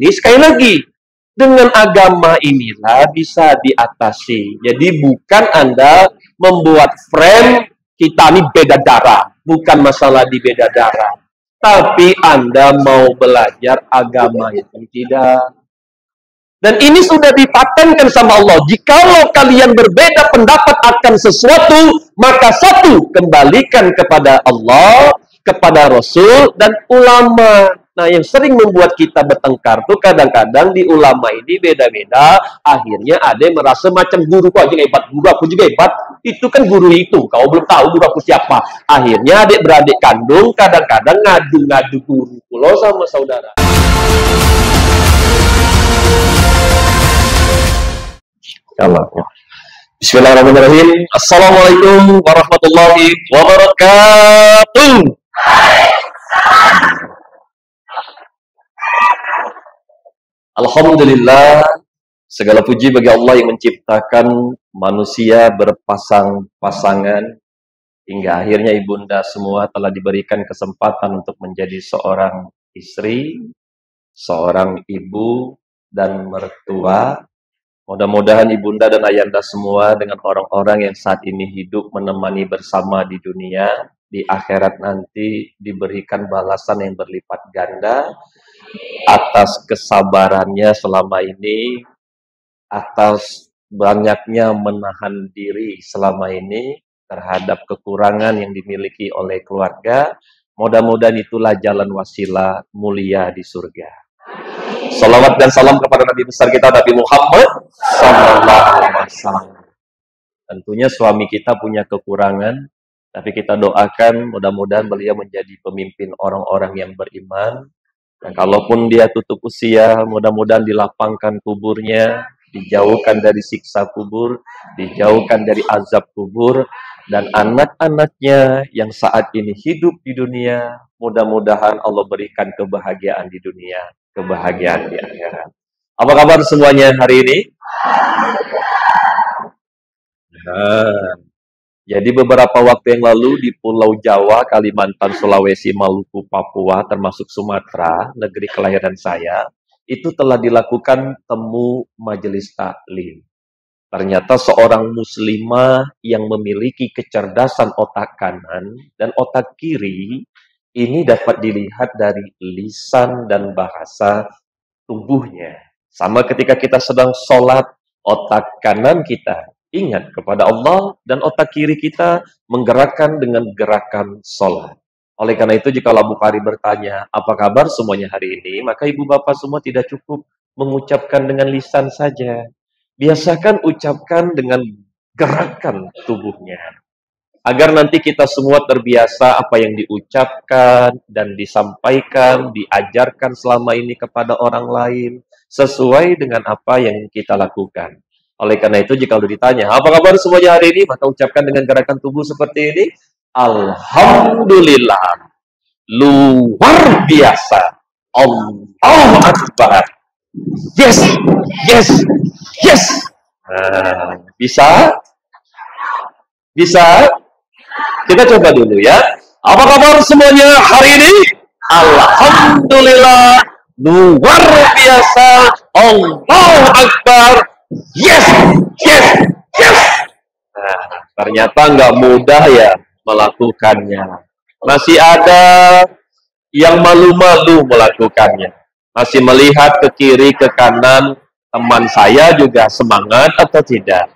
ini sekali lagi, dengan agama inilah bisa diatasi. Jadi bukan Anda membuat frame kita ini beda darah, bukan masalah di beda darah. Tapi Anda mau belajar agama itu tidak. Dan ini sudah dipatenkan sama Allah. Jikalau kalian berbeda pendapat akan sesuatu, maka satu, kembalikan kepada Allah, kepada Rasul, dan ulama. Nah, yang sering membuat kita bertengkar tuh kadang-kadang di ulama ini beda-beda. Akhirnya ada yang merasa macam guru kok aja hebat, guru aku juga hebat. Itu kan guru itu, kau belum tahu guru aku siapa. Akhirnya adik-beradik kandung kadang-kadang ngadu-ngadu guru pulau sama saudara. Allah. Bismillahirrahmanirrahim. Assalamualaikum warahmatullahi wabarakatuh. Alhamdulillah, segala puji bagi Allah yang menciptakan manusia berpasang-pasangan hingga akhirnya ibunda semua telah diberikan kesempatan untuk menjadi seorang istri, seorang ibu dan mertua. Mudah-mudahan ibunda dan ayanda semua dengan orang-orang yang saat ini hidup menemani bersama di dunia, di akhirat nanti diberikan balasan yang berlipat ganda atas kesabarannya selama ini, atas banyaknya menahan diri selama ini terhadap kekurangan yang dimiliki oleh keluarga. Mudah-mudahan itulah jalan wasilah mulia di surga. Salawat dan salam kepada Nabi besar kita Nabi Muhammad sallallahu alaihi wasallam. Tentunya suami kita punya kekurangan, tapi kita doakan mudah-mudahan beliau menjadi pemimpin orang-orang yang beriman. Dan kalaupun dia tutup usia, mudah-mudahan dilapangkan kuburnya, dijauhkan dari siksa kubur, dijauhkan dari azab kubur, dan anak-anaknya yang saat ini hidup di dunia, mudah-mudahan Allah berikan kebahagiaan di dunia, kebahagiaan di akhirat. Apa kabar semuanya hari ini? Jadi beberapa waktu yang lalu di Pulau Jawa, Kalimantan, Sulawesi, Maluku, Papua, termasuk Sumatera, negeri kelahiran saya, itu telah dilakukan temu majelis taklim. Ternyata seorang muslimah yang memiliki kecerdasan otak kanan dan otak kiri, ini dapat dilihat dari lisan dan bahasa tubuhnya. Sama ketika kita sedang sholat, otak kanan kita ingat kepada Allah dan otak kiri kita menggerakkan dengan gerakan sholat. Oleh karena itu, jika Abu Bukhari bertanya, apa kabar semuanya hari ini? Maka ibu bapak semua tidak cukup mengucapkan dengan lisan saja. Biasakan ucapkan dengan gerakan tubuhnya. Agar nanti kita semua terbiasa apa yang diucapkan dan disampaikan, diajarkan selama ini kepada orang lain, sesuai dengan apa yang kita lakukan. Oleh karena itu, jika sudah ditanya, apa kabar semuanya hari ini? Maka ucapkan dengan gerakan tubuh seperti ini, Alhamdulillah, luar biasa, Allahu Akbar, yes, yes, yes. Nah, bisa? Bisa? Kita coba dulu ya. Apa kabar semuanya hari ini? Alhamdulillah, luar biasa, Allahu Akbar, yes, yes, yes. Nah, ternyata nggak mudah ya melakukannya. Masih ada yang malu-malu melakukannya. Masih melihat ke kiri, ke kanan, teman saya juga semangat atau tidak.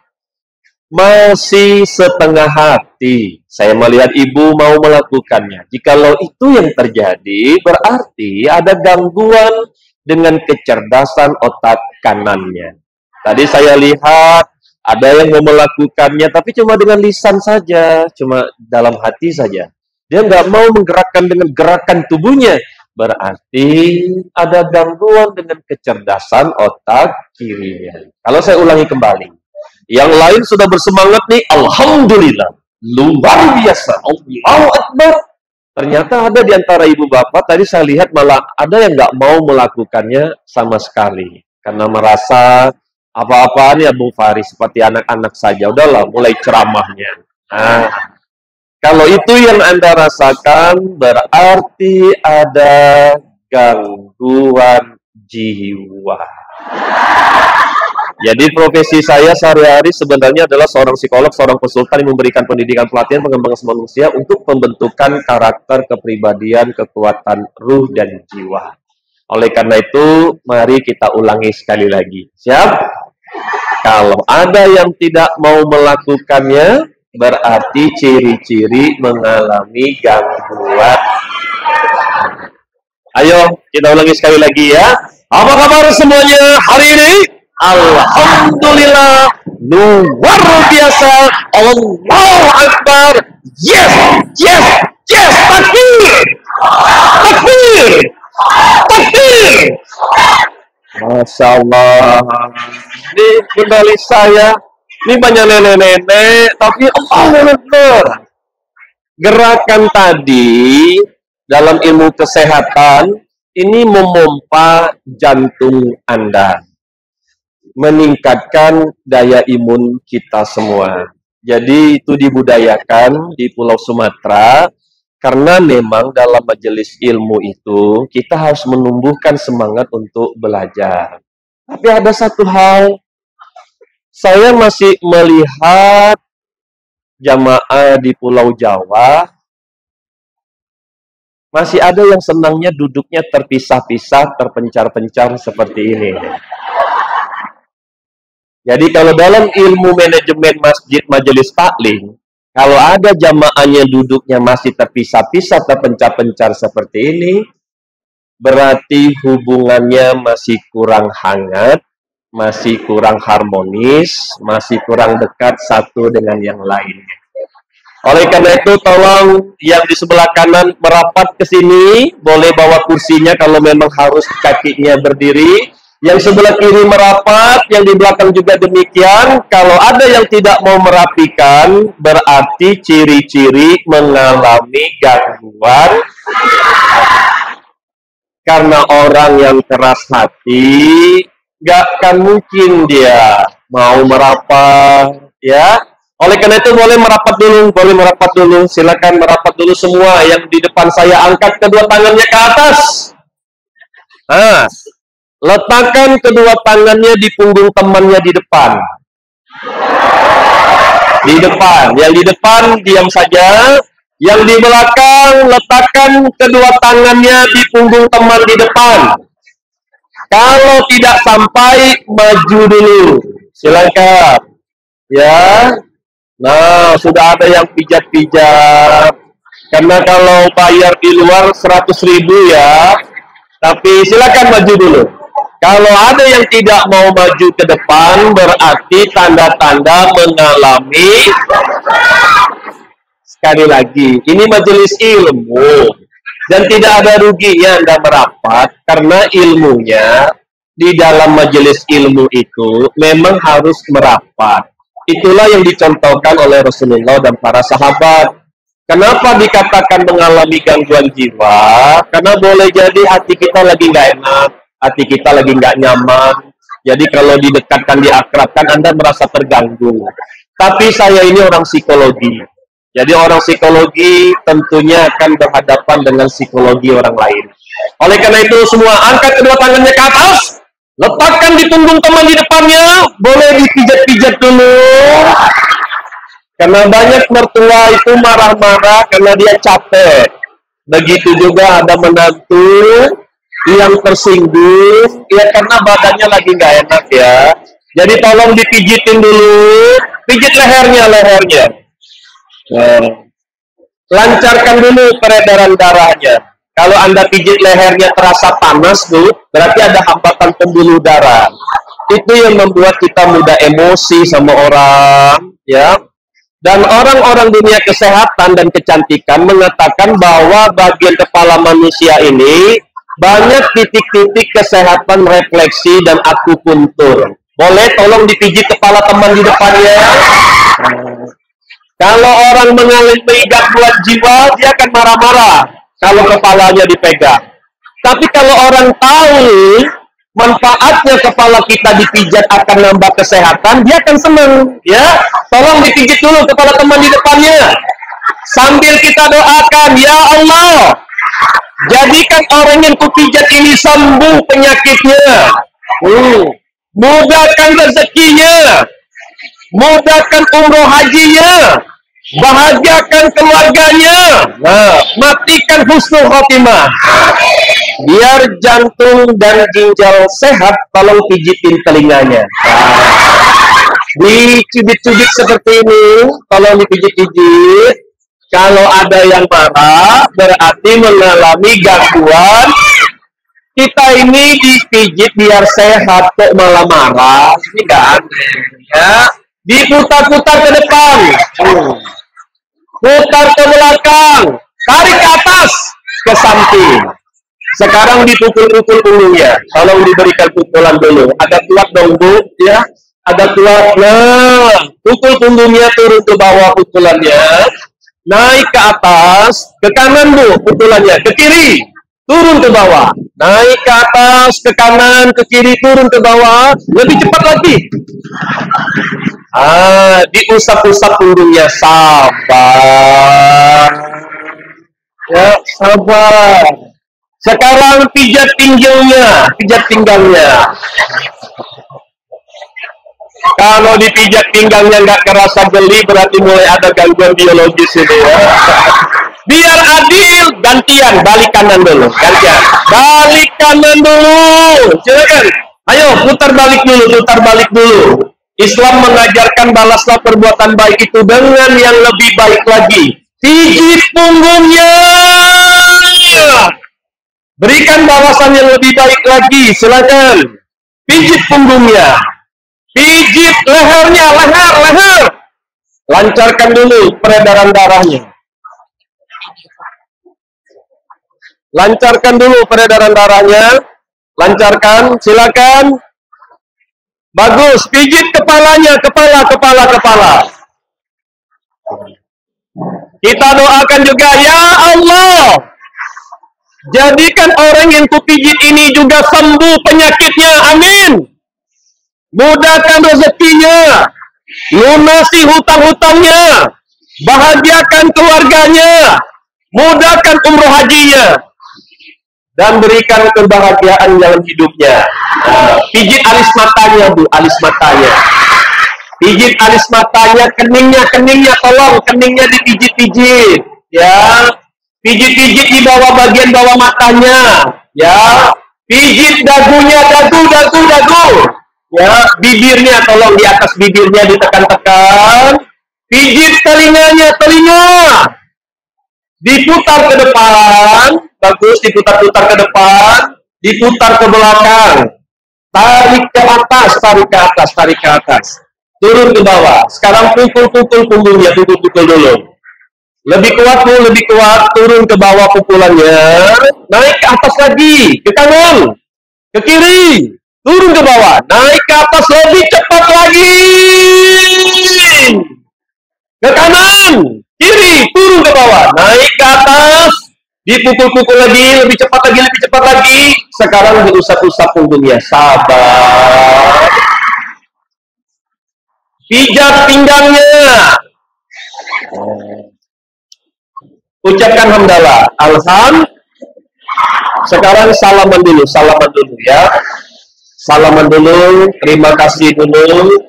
Masih setengah hati saya melihat ibu mau melakukannya. Jikalau itu yang terjadi, berarti ada gangguan dengan kecerdasan otak kanannya. Tadi saya lihat ada yang mau melakukannya, tapi cuma dengan lisan saja, cuma dalam hati saja. Dia nggak mau menggerakkan dengan gerakan tubuhnya. Berarti ada gangguan dengan kecerdasan otak kirinya. Kalau saya ulangi kembali. Yang lain sudah bersemangat nih, Alhamdulillah, luar biasa, Allahu Akbar. Ternyata ada di antara ibu bapak, tadi saya lihat malah ada yang nggak mau melakukannya sama sekali. Karena merasa apa-apaan ya Bung Fahri, seperti anak-anak saja. Udahlah, mulai ceramahnya. Nah, kalau itu yang Anda rasakan, berarti ada gangguan jiwa. Jadi profesi saya sehari-hari sebenarnya adalah seorang psikolog, seorang konsultan yang memberikan pendidikan pelatihan pengembangan manusia untuk pembentukan karakter, kepribadian, kekuatan ruh dan jiwa. Oleh karena itu, mari kita ulangi sekali lagi. Siap? Kalau ada yang tidak mau melakukannya, berarti ciri-ciri mengalami gangguan. Ayo, kita ulangi sekali lagi ya. Apa kabar semuanya hari ini? Alhamdulillah, luar biasa, Allahu Akbar, yes, yes, yes, takbir, takbir, takbir. Masya Allah, ini kendali saya, ini banyak nenek-nenek, tapi Allahu Akbar. Gerakan tadi dalam ilmu kesehatan, ini memompa jantung Anda, meningkatkan daya imun kita semua. Jadi itu dibudayakan di Pulau Sumatera, karena memang dalam majelis ilmu itu, kita harus menumbuhkan semangat untuk belajar. Tapi ada satu hal, saya masih melihat jamaah di Pulau Jawa, masih ada yang senangnya duduknya terpisah-pisah, terpencar-pencar seperti ini. Jadi kalau dalam ilmu manajemen masjid majelis taklim, kalau ada jamaahnya duduknya masih terpisah-pisah, terpencar-pencar seperti ini, berarti hubungannya masih kurang hangat, masih kurang harmonis, masih kurang dekat satu dengan yang lainnya. Oleh karena itu, tolong yang di sebelah kanan merapat ke sini, boleh bawa kursinya kalau memang harus kakinya berdiri. Yang sebelah kiri merapat, yang di belakang juga demikian. Kalau ada yang tidak mau merapikan, berarti ciri-ciri mengalami gangguan. Karena orang yang keras hati, gak akan mungkin dia mau merapat, ya. Oleh karena itu boleh merapat dulu, silakan merapat dulu semua. Yang di depan saya angkat kedua tangannya ke atas. Nah, letakkan kedua tangannya di punggung temannya di depan. Di depan. Yang di depan diam saja. Yang di belakang letakkan kedua tangannya di punggung teman di depan. Kalau tidak sampai, maju dulu. Silakan. Ya. Nah, sudah ada yang pijat-pijat. Karena kalau bayar di luar 100.000 ya. Tapi silakan maju dulu. Kalau ada yang tidak mau maju ke depan, berarti tanda-tanda mengalami. Sekali lagi, ini majelis ilmu. Dan tidak ada ruginya Anda merapat, karena ilmunya di dalam majelis ilmu itu memang harus merapat. Itulah yang dicontohkan oleh Rasulullah dan para sahabat. Kenapa dikatakan mengalami gangguan jiwa? Karena boleh jadi hati kita lagi nggak enak, hati kita lagi nggak nyaman. Jadi kalau didekatkan, diakrabkan, Anda merasa terganggu. Tapi saya ini orang psikologi. Jadi orang psikologi tentunya akan berhadapan dengan psikologi orang lain. Oleh karena itu semua angkat kedua tangannya ke atas. Letakkan di punggung teman di depannya. Boleh dipijat-pijat dulu. Karena banyak mertua itu marah-marah karena dia capek. Begitu juga ada menantu yang tersinggung, ya karena badannya lagi nggak enak ya. Jadi tolong dipijitin dulu, pijit lehernya. Lancarkan dulu peredaran darahnya. Kalau Anda pijit lehernya terasa panas tuh, berarti ada hambatan pembuluh darah. Itu yang membuat kita mudah emosi sama orang, ya. Dan orang-orang dunia kesehatan dan kecantikan mengatakan bahwa bagian kepala manusia ini banyak titik-titik kesehatan refleksi dan akupuntur. Boleh tolong dipijit kepala teman di depannya. Kalau orang mengalami gangguan jiwa, dia akan marah-marah kalau kepalanya dipegang. Tapi kalau orang tahu manfaatnya kepala kita dipijat akan nambah kesehatan, dia akan senang, ya. Tolong dipijit dulu kepala teman di depannya. Sambil kita doakan, ya Allah, Jadikan orang yang kupijat ini sembuh penyakitnya. Mudahkan rezekinya, mudahkan umroh hajinya, bahagiakan keluarganya. Nah, matikan husnul khotimah. Biar jantung dan ginjal sehat, tolong pijitin telinganya. Dicubit-cubit seperti ini, tolong dipijit-pijit. Kalau ada yang marah, berarti mengalami gangguan. Kita ini dipijit biar sehat, kok malah marah. Ini kan? Ya. Diputar-putar ke depan. Putar ke belakang. Tarik ke atas, ke samping. Sekarang dipukul-pukul punggungnya. Tolong diberikan pukulan dulu. Agak kuat dong, Bu. Ya. Agak kuat. Nah, pukul punggungnya turun ke bawah pukulannya. Naik ke atas, ke kanan Bu, pukulannya, ke kiri, turun ke bawah. Naik ke atas, ke kanan, ke kiri, turun ke bawah. Lebih cepat lagi. Diusap-usap punggungnya. Sabar. Ya, sabar. Sekarang pijat pinggangnya, pijat pinggangnya. Kalau dipijat pinggangnya nggak kerasa geli, berarti mulai ada gangguan biologis ini ya. Biar adil, gantian, balik kanan dulu, gantian. Balik kanan dulu, silakan. Ayo, putar balik dulu, putar balik dulu. Islam mengajarkan balaslah perbuatan baik itu dengan yang lebih baik lagi. Pijit punggungnya. Berikan balasan yang lebih baik lagi, silakan. Pijit punggungnya. Pijit lehernya, leher. Lancarkan dulu peredaran darahnya. Lancarkan dulu peredaran darahnya. Lancarkan, silakan. Bagus, pijit kepalanya, kepala. Kita doakan juga, ya Allah, jadikan orang yang kupijit ini juga sembuh penyakitnya, amin. Mudahkan rezekinya, lunasi hutang-hutangnya, bahagiakan keluarganya, mudahkan umroh hajinya, dan berikan kebahagiaan dalam hidupnya. Pijit alis matanya, Bu, alis matanya. Pijit alis matanya, keningnya, tolong keningnya dipijit-pijit, ya. Pijit-pijit di bawah bagian bawah matanya, ya. Pijit dagunya, dagu. Ya, bibirnya tolong di atas bibirnya ditekan-tekan. Pijit telinganya, telinga. Diputar ke depan, bagus, diputar-putar ke depan, diputar ke belakang. Tarik ke atas. Turun ke bawah. Sekarang pukul-pukul punggungnya, pukul-pukul dulu. Lebih kuat, Bu, lebih kuat. Turun ke bawah pukulannya. Naik ke atas lagi, ke kanan, ke kiri. Turun ke bawah, naik ke atas lebih cepat lagi. Ke kanan, kiri, turun ke bawah, naik ke atas. Dipukul-pukul lagi, lebih cepat lagi. Sekarang diusap-usap punggungnya, sabar. Pijat pinggangnya. Ucapkan hamdalah. Alhamdulillah. Sekarang salaman dulu ya. Salaman dulu, terima kasih dulu.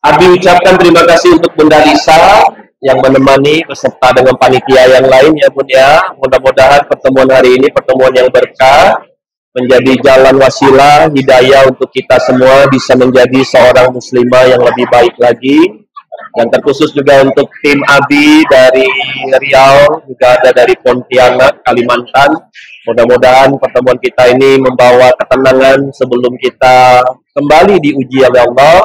Abi ucapkan terima kasih untuk Bunda Lisa yang menemani beserta dengan panitia yang lain ya Bun ya. Mudah-mudahan pertemuan hari ini pertemuan yang berkah, menjadi jalan wasilah hidayah untuk kita semua bisa menjadi seorang muslimah yang lebih baik lagi. Dan terkhusus juga untuk tim Abi dari Riau, juga ada dari Pontianak, Kalimantan. Mudah-mudahan pertemuan kita ini membawa ketenangan sebelum kita kembali diuji oleh Allah.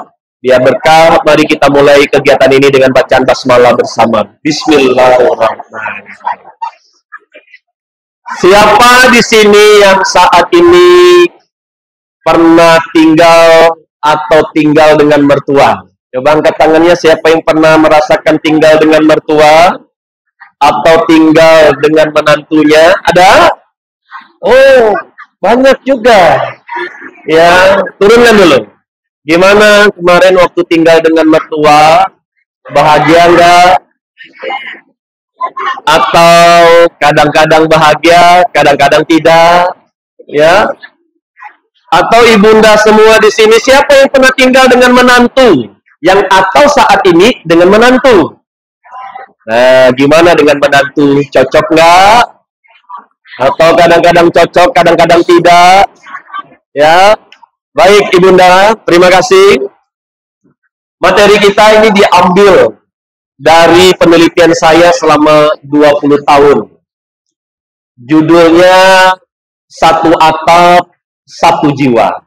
Biar berkah, mari kita mulai kegiatan ini dengan bacaan basmalah bersama. Bismillahirrahmanirrahim. Siapa di sini yang saat ini pernah tinggal atau tinggal dengan mertua? Coba angkat tangannya, siapa yang pernah merasakan tinggal dengan mertua atau tinggal dengan menantunya? Ada? Oh, banyak juga. Ya, turunkan dulu. Gimana kemarin waktu tinggal dengan mertua? Bahagia enggak? Atau kadang-kadang bahagia, kadang-kadang tidak? Ya? Atau ibunda semua di sini, siapa yang pernah tinggal dengan menantu? Yang atau saat ini dengan menantu? Nah, gimana dengan menantu? Cocok nggak? Atau kadang-kadang cocok, kadang-kadang tidak? Ya, baik ibunda, terima kasih. Materi kita ini diambil dari penelitian saya selama 20 tahun. Judulnya Satu Atap, Satu Jiwa.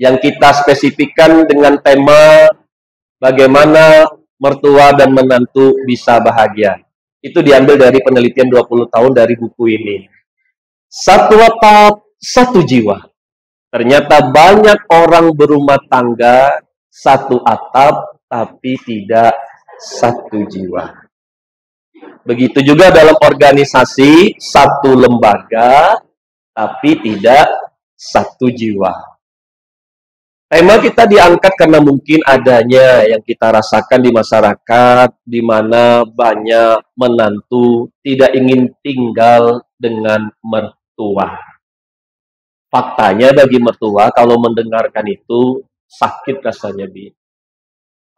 Yang kita spesifikkan dengan tema bagaimana mertua dan menantu bisa bahagia. Itu diambil dari penelitian 20 tahun dari buku ini. Satu atap, satu jiwa. Ternyata banyak orang berumah tangga satu atap, tapi tidak satu jiwa. Begitu juga dalam organisasi, satu lembaga, tapi tidak satu jiwa. Tema kita diangkat karena mungkin adanya yang kita rasakan di masyarakat, di mana banyak menantu tidak ingin tinggal dengan mertua. Faktanya bagi mertua, kalau mendengarkan itu, sakit rasanya, Bi.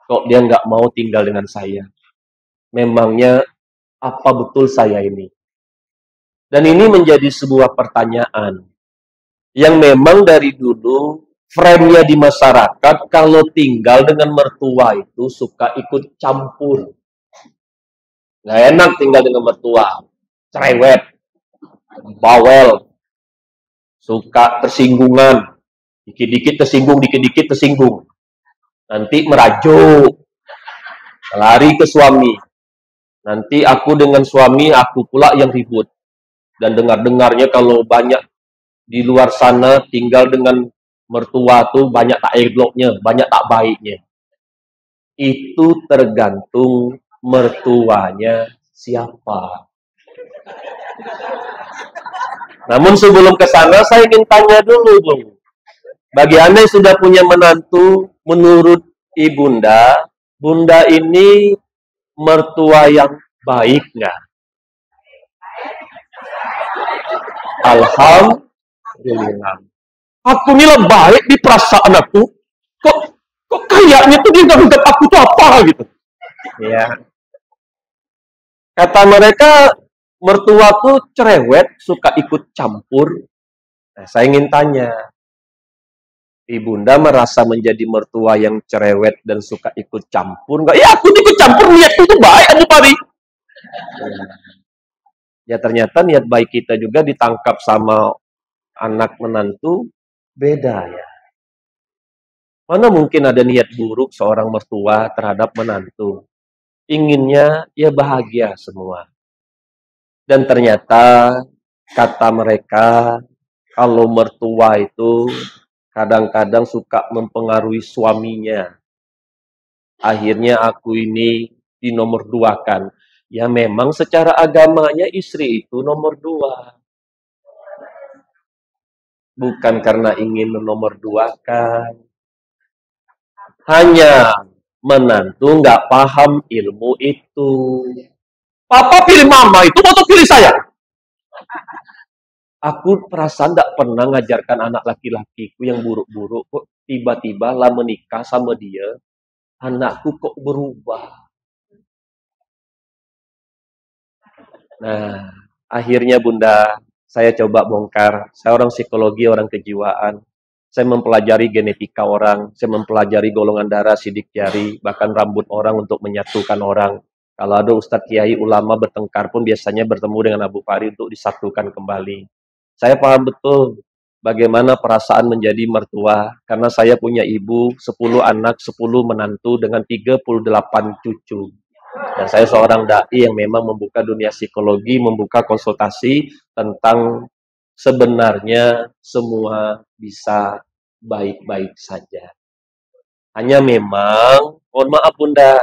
Kok dia nggak mau tinggal dengan saya? Memangnya apa betul saya ini? Dan ini menjadi sebuah pertanyaan yang memang dari dulu frame-nya di masyarakat kalau tinggal dengan mertua itu suka ikut campur. Nggak enak tinggal dengan mertua, cerewet, bawel, suka tersinggungan, dikit-dikit tersinggung, dikit-dikit tersinggung. Nanti merajuk, lari ke suami. Nanti aku dengan suami, aku pula yang ribut. Dan dengar-dengarnya kalau banyak di luar sana tinggal dengan mertua tuh banyak tak eloknya, banyak tak baiknya. Itu tergantung mertuanya siapa. Namun sebelum ke sana saya ingin tanya dulu, Bung. Bagi Anda yang sudah punya menantu, menurut ibunda, bunda ini mertua yang baik nggak? Alhamdulillah. Aku nilai baik di perasaan aku. Kok kayaknya tuh dia nggak aku tuh apa gitu. Ya. Kata mereka mertua tuh cerewet, suka ikut campur. Nah, saya ingin tanya, ibunda merasa menjadi mertua yang cerewet dan suka ikut campur nggak? Ya aku ikut campur, niatku tuh baik aja Pari. Ya ternyata niat baik kita juga ditangkap sama anak menantu beda ya. Mana mungkin ada niat buruk seorang mertua terhadap menantu. Inginnya ya bahagia semua. Dan ternyata kata mereka kalau mertua itu kadang-kadang suka mempengaruhi suaminya. Akhirnya aku ini dinomor duakan. Ya memang secara agamanya istri itu nomor dua. Bukan karena ingin menomor duakan. Hanya menantu nggak paham ilmu itu. Papa pilih mama itu atau pilih saya? Aku perasaan nggak pernah ngajarkan anak laki-lakiku yang buruk-buruk. Kok tiba-tiba lah menikah sama dia, anakku kok berubah. Nah, akhirnya Bunda, saya coba bongkar. Saya orang psikologi, orang kejiwaan. Saya mempelajari genetika orang, saya mempelajari golongan darah, sidik jari, bahkan rambut orang untuk menyatukan orang. Kalau ada Ustadz Kiai ulama bertengkar pun biasanya bertemu dengan Abu Fari untuk disatukan kembali. Saya paham betul bagaimana perasaan menjadi mertua, karena saya punya ibu, 10 anak, 10 menantu dengan 38 cucu. Dan saya seorang da'i yang memang membuka dunia psikologi, membuka konsultasi tentang sebenarnya semua bisa baik-baik saja. Hanya memang, mohon maaf Bunda,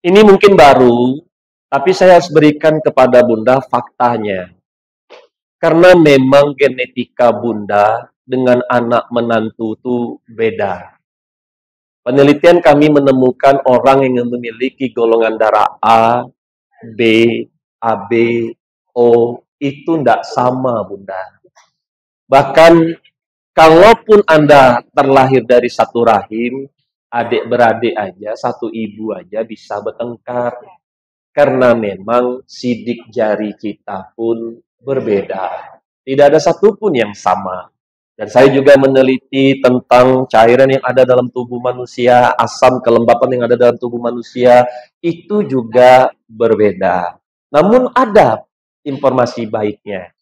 ini mungkin baru, tapi saya harus berikan kepada Bunda faktanya. Karena memang genetika Bunda dengan anak menantu itu beda. Penelitian kami menemukan orang yang memiliki golongan darah A, B, AB, O, itu tidak sama, Bunda. Bahkan, kalaupun Anda terlahir dari satu rahim, adik-beradik aja, satu ibu aja bisa bertengkar. Karena memang sidik jari kita pun berbeda. Tidak ada satupun yang sama. Dan saya juga meneliti tentang cairan yang ada dalam tubuh manusia, asam kelembapan yang ada dalam tubuh manusia, itu juga berbeda. Namun ada informasi baiknya.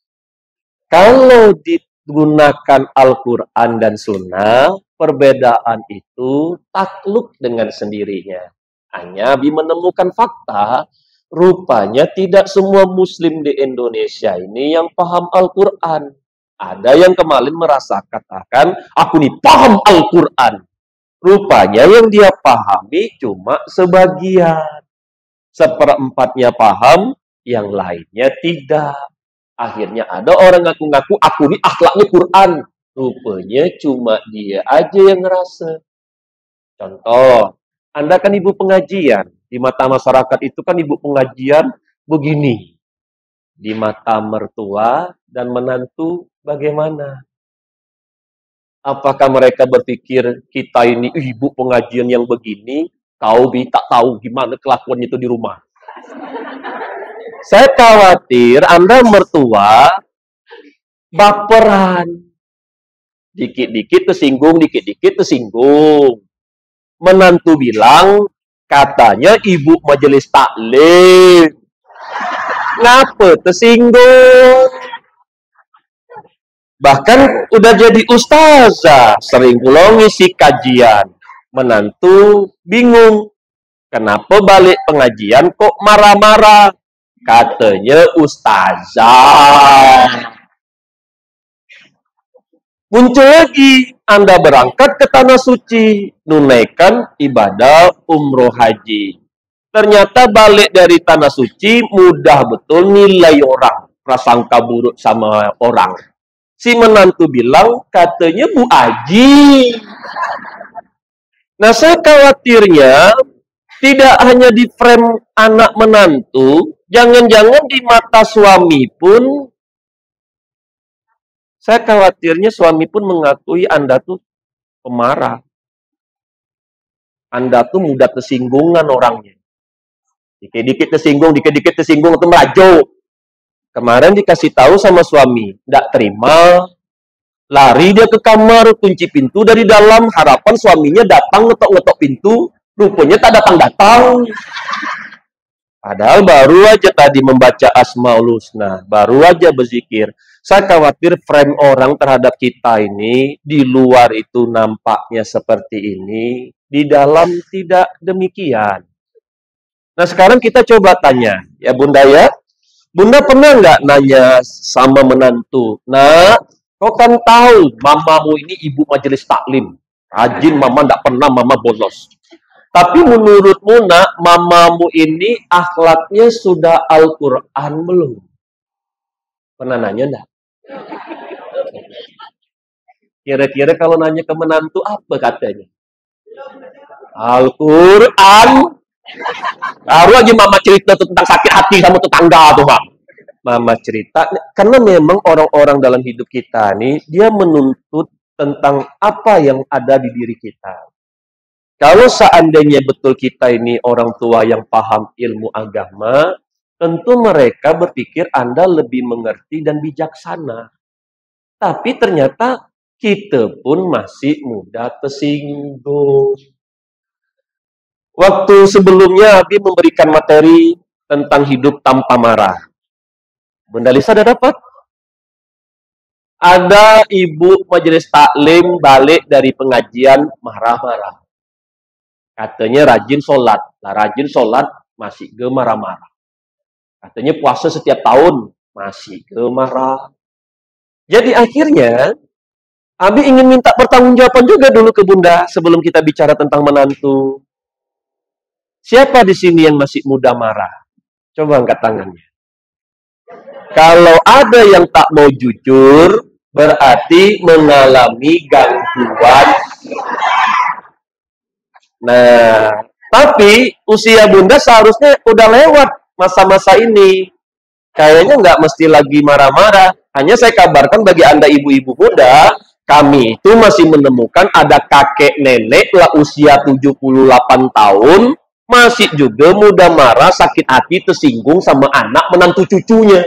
Kalau digunakan Al-Quran dan Sunnah, perbedaan itu takluk dengan sendirinya. Hanya menemukan fakta, rupanya tidak semua Muslim di Indonesia ini yang paham Al-Quran. Ada yang kemarin merasa katakan, aku nih paham Al-Quran. Rupanya yang dia pahami cuma sebagian. Seperempatnya paham, yang lainnya tidak. Akhirnya ada orang ngaku-ngaku, aku nih akhlaknya Quran. Rupanya cuma dia aja yang ngerasa. Contoh, Anda kan ibu pengajian. Di mata masyarakat itu kan ibu pengajian begini. Di mata mertua dan menantu bagaimana? Apakah mereka berpikir kita ini ibu pengajian yang begini, kau tak tahu gimana kelakuannya itu di rumah. Saya khawatir Anda mertua baperan. Dikit-dikit tersinggung, dikit-dikit tersinggung. Menantu bilang, katanya ibu majelis taklim. Ngapa tersinggung? Bahkan udah jadi ustazah, sering pula ngisi kajian. Menantu bingung, kenapa balik pengajian kok marah-marah? Katanya ustazah. Muncul lagi, Anda berangkat ke Tanah Suci, nunaikan ibadah umroh haji. Ternyata balik dari Tanah Suci, mudah betul nilai orang, prasangka buruk sama orang. Si menantu bilang, katanya Bu Aji. Nah, saya khawatirnya tidak hanya di frame anak menantu, jangan-jangan di mata suami pun, saya khawatirnya suami pun mengakui Anda tuh pemarah. Anda tuh mudah tersinggungan orangnya. Dikit-dikit tersinggung, itu merajuk. Kemarin dikasih tahu sama suami, tidak terima, lari dia ke kamar, kunci pintu dari dalam, harapan suaminya datang ngetok-ngetok pintu, rupanya tak datang-datang. Padahal baru aja tadi membaca Asmaul Husna, baru aja berzikir. Saya khawatir frame orang terhadap kita ini, di luar itu nampaknya seperti ini, di dalam tidak demikian. Nah sekarang kita coba tanya, ya Bunda ya, Bunda pernah nggak nanya sama menantu, nak, kau kan tahu mamamu ini ibu majelis taklim, rajin mama nggak pernah mama bolos. Tapi menurutmu nak, mamamu ini akhlaknya sudah Al-Quran belum? Pernah nanya enggak? Kira-kira kalau nanya ke menantu apa katanya? Al-Quran. Baru aja mama cerita tentang sakit hati sama tetangga tuh, Bang. Mama cerita, karena memang orang-orang dalam hidup kita nih, dia menuntut tentang apa yang ada di diri kita. Kalau seandainya betul kita ini orang tua yang paham ilmu agama, tentu mereka berpikir Anda lebih mengerti dan bijaksana. Tapi ternyata kita pun masih mudah tersinggung. Waktu sebelumnya Abi memberikan materi tentang hidup tanpa marah. Bunda Lisa ada dapat? Ada ibu majelis taklim balik dari pengajian marah-marah. Katanya rajin sholat. Lah rajin sholat masih ke marah-marah. Katanya puasa setiap tahun masih ke marah. Jadi akhirnya Abi ingin minta pertanggungjawaban juga dulu ke Bunda sebelum kita bicara tentang menantu. Siapa di sini yang masih mudah marah? Coba angkat tangannya. Kalau ada yang tak mau jujur, berarti mengalami gangguan. Nah, tapi usia bunda seharusnya udah lewat masa-masa ini. Kayaknya nggak mesti lagi marah-marah. Hanya saya kabarkan bagi Anda ibu-ibu muda, kami itu masih menemukan ada kakek nenek lah usia 78 tahun, masih juga mudah marah, sakit hati, tersinggung sama anak menantu cucunya.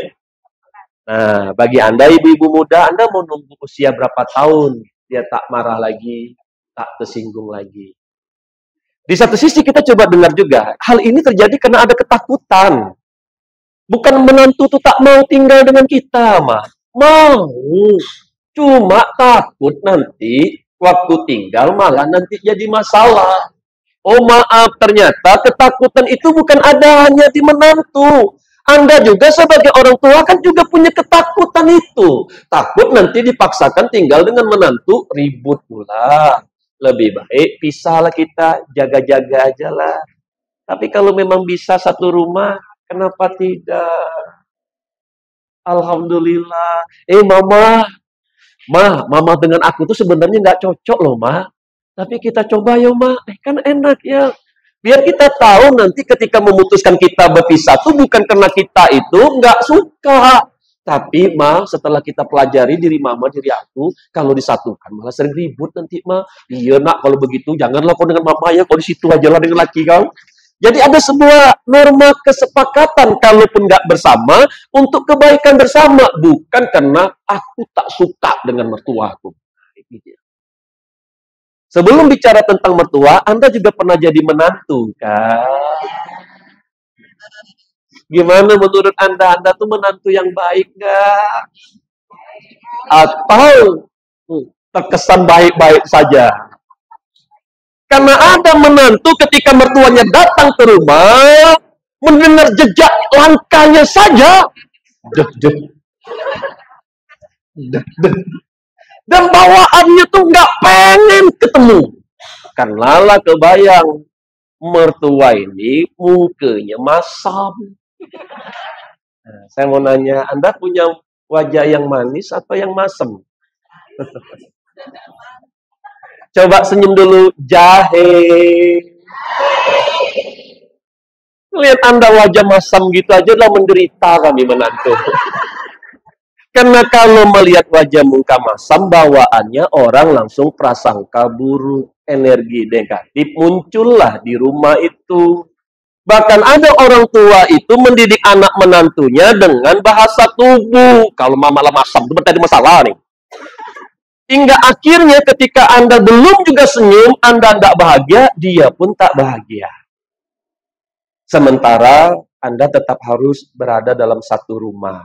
Nah, bagi Anda ibu-ibu muda, Anda mau nunggu usia berapa tahun dia tak marah lagi, tak tersinggung lagi. Di satu sisi kita coba dengar juga, hal ini terjadi karena ada ketakutan. Bukan menantu tuh tak mau tinggal dengan kita, mah. Mau. Cuma takut nanti waktu tinggal malah nanti jadi masalah. Oh maaf, ternyata ketakutan itu bukan ada hanya di menantu. Anda juga sebagai orang tua kan juga punya ketakutan itu. Takut nanti dipaksakan tinggal dengan menantu, ribut pula. Lebih baik pisahlah kita, jaga-jaga aja lah. Tapi kalau memang bisa satu rumah, kenapa tidak? Alhamdulillah. Mama dengan aku tuh sebenarnya nggak cocok loh, Ma. Tapi kita coba ya, Ma. Kan enak ya. Biar kita tahu nanti ketika memutuskan kita berpisah tuh bukan karena kita itu nggak suka. Tapi, Ma, setelah kita pelajari diri Mama, diri aku, kalau disatukan malah sering ribut nanti, Ma. Iya, Nak, kalau begitu janganlah kau dengan Mama ya, kau di situ aja lah dengan laki kau. Jadi ada sebuah norma kesepakatan kalaupun nggak bersama untuk kebaikan bersama, bukan karena aku tak suka dengan mertuaku. Sebelum bicara tentang mertua, Anda juga pernah jadi menantu, kan? Gimana menurut Anda? Anda tuh menantu yang baik nggak? Atau terkesan baik-baik saja? Karena ada menantu ketika mertuanya datang ke rumah, mendengar jejak langkahnya saja, dek, dek, dek, dek. Dan bawaannya tuh nggak pengen ketemu. Karena lah kebayang, mertua ini mukanya masam. Nah, saya mau nanya, Anda punya wajah yang manis atau yang masam? Coba senyum dulu, jahe. Lihat Anda wajah masam gitu aja lah menderita kami menantu. Karena kalau melihat wajah muka masam, bawaannya orang langsung prasangka buruk, energi negatif muncullah di rumah itu. Bahkan ada orang tua itu mendidik anak menantunya dengan bahasa tubuh. Kalau mama lah masam, itu berarti ada masalah nih. Hingga akhirnya ketika Anda belum juga senyum, Anda tidak bahagia, dia pun tak bahagia. Sementara Anda tetap harus berada dalam satu rumah.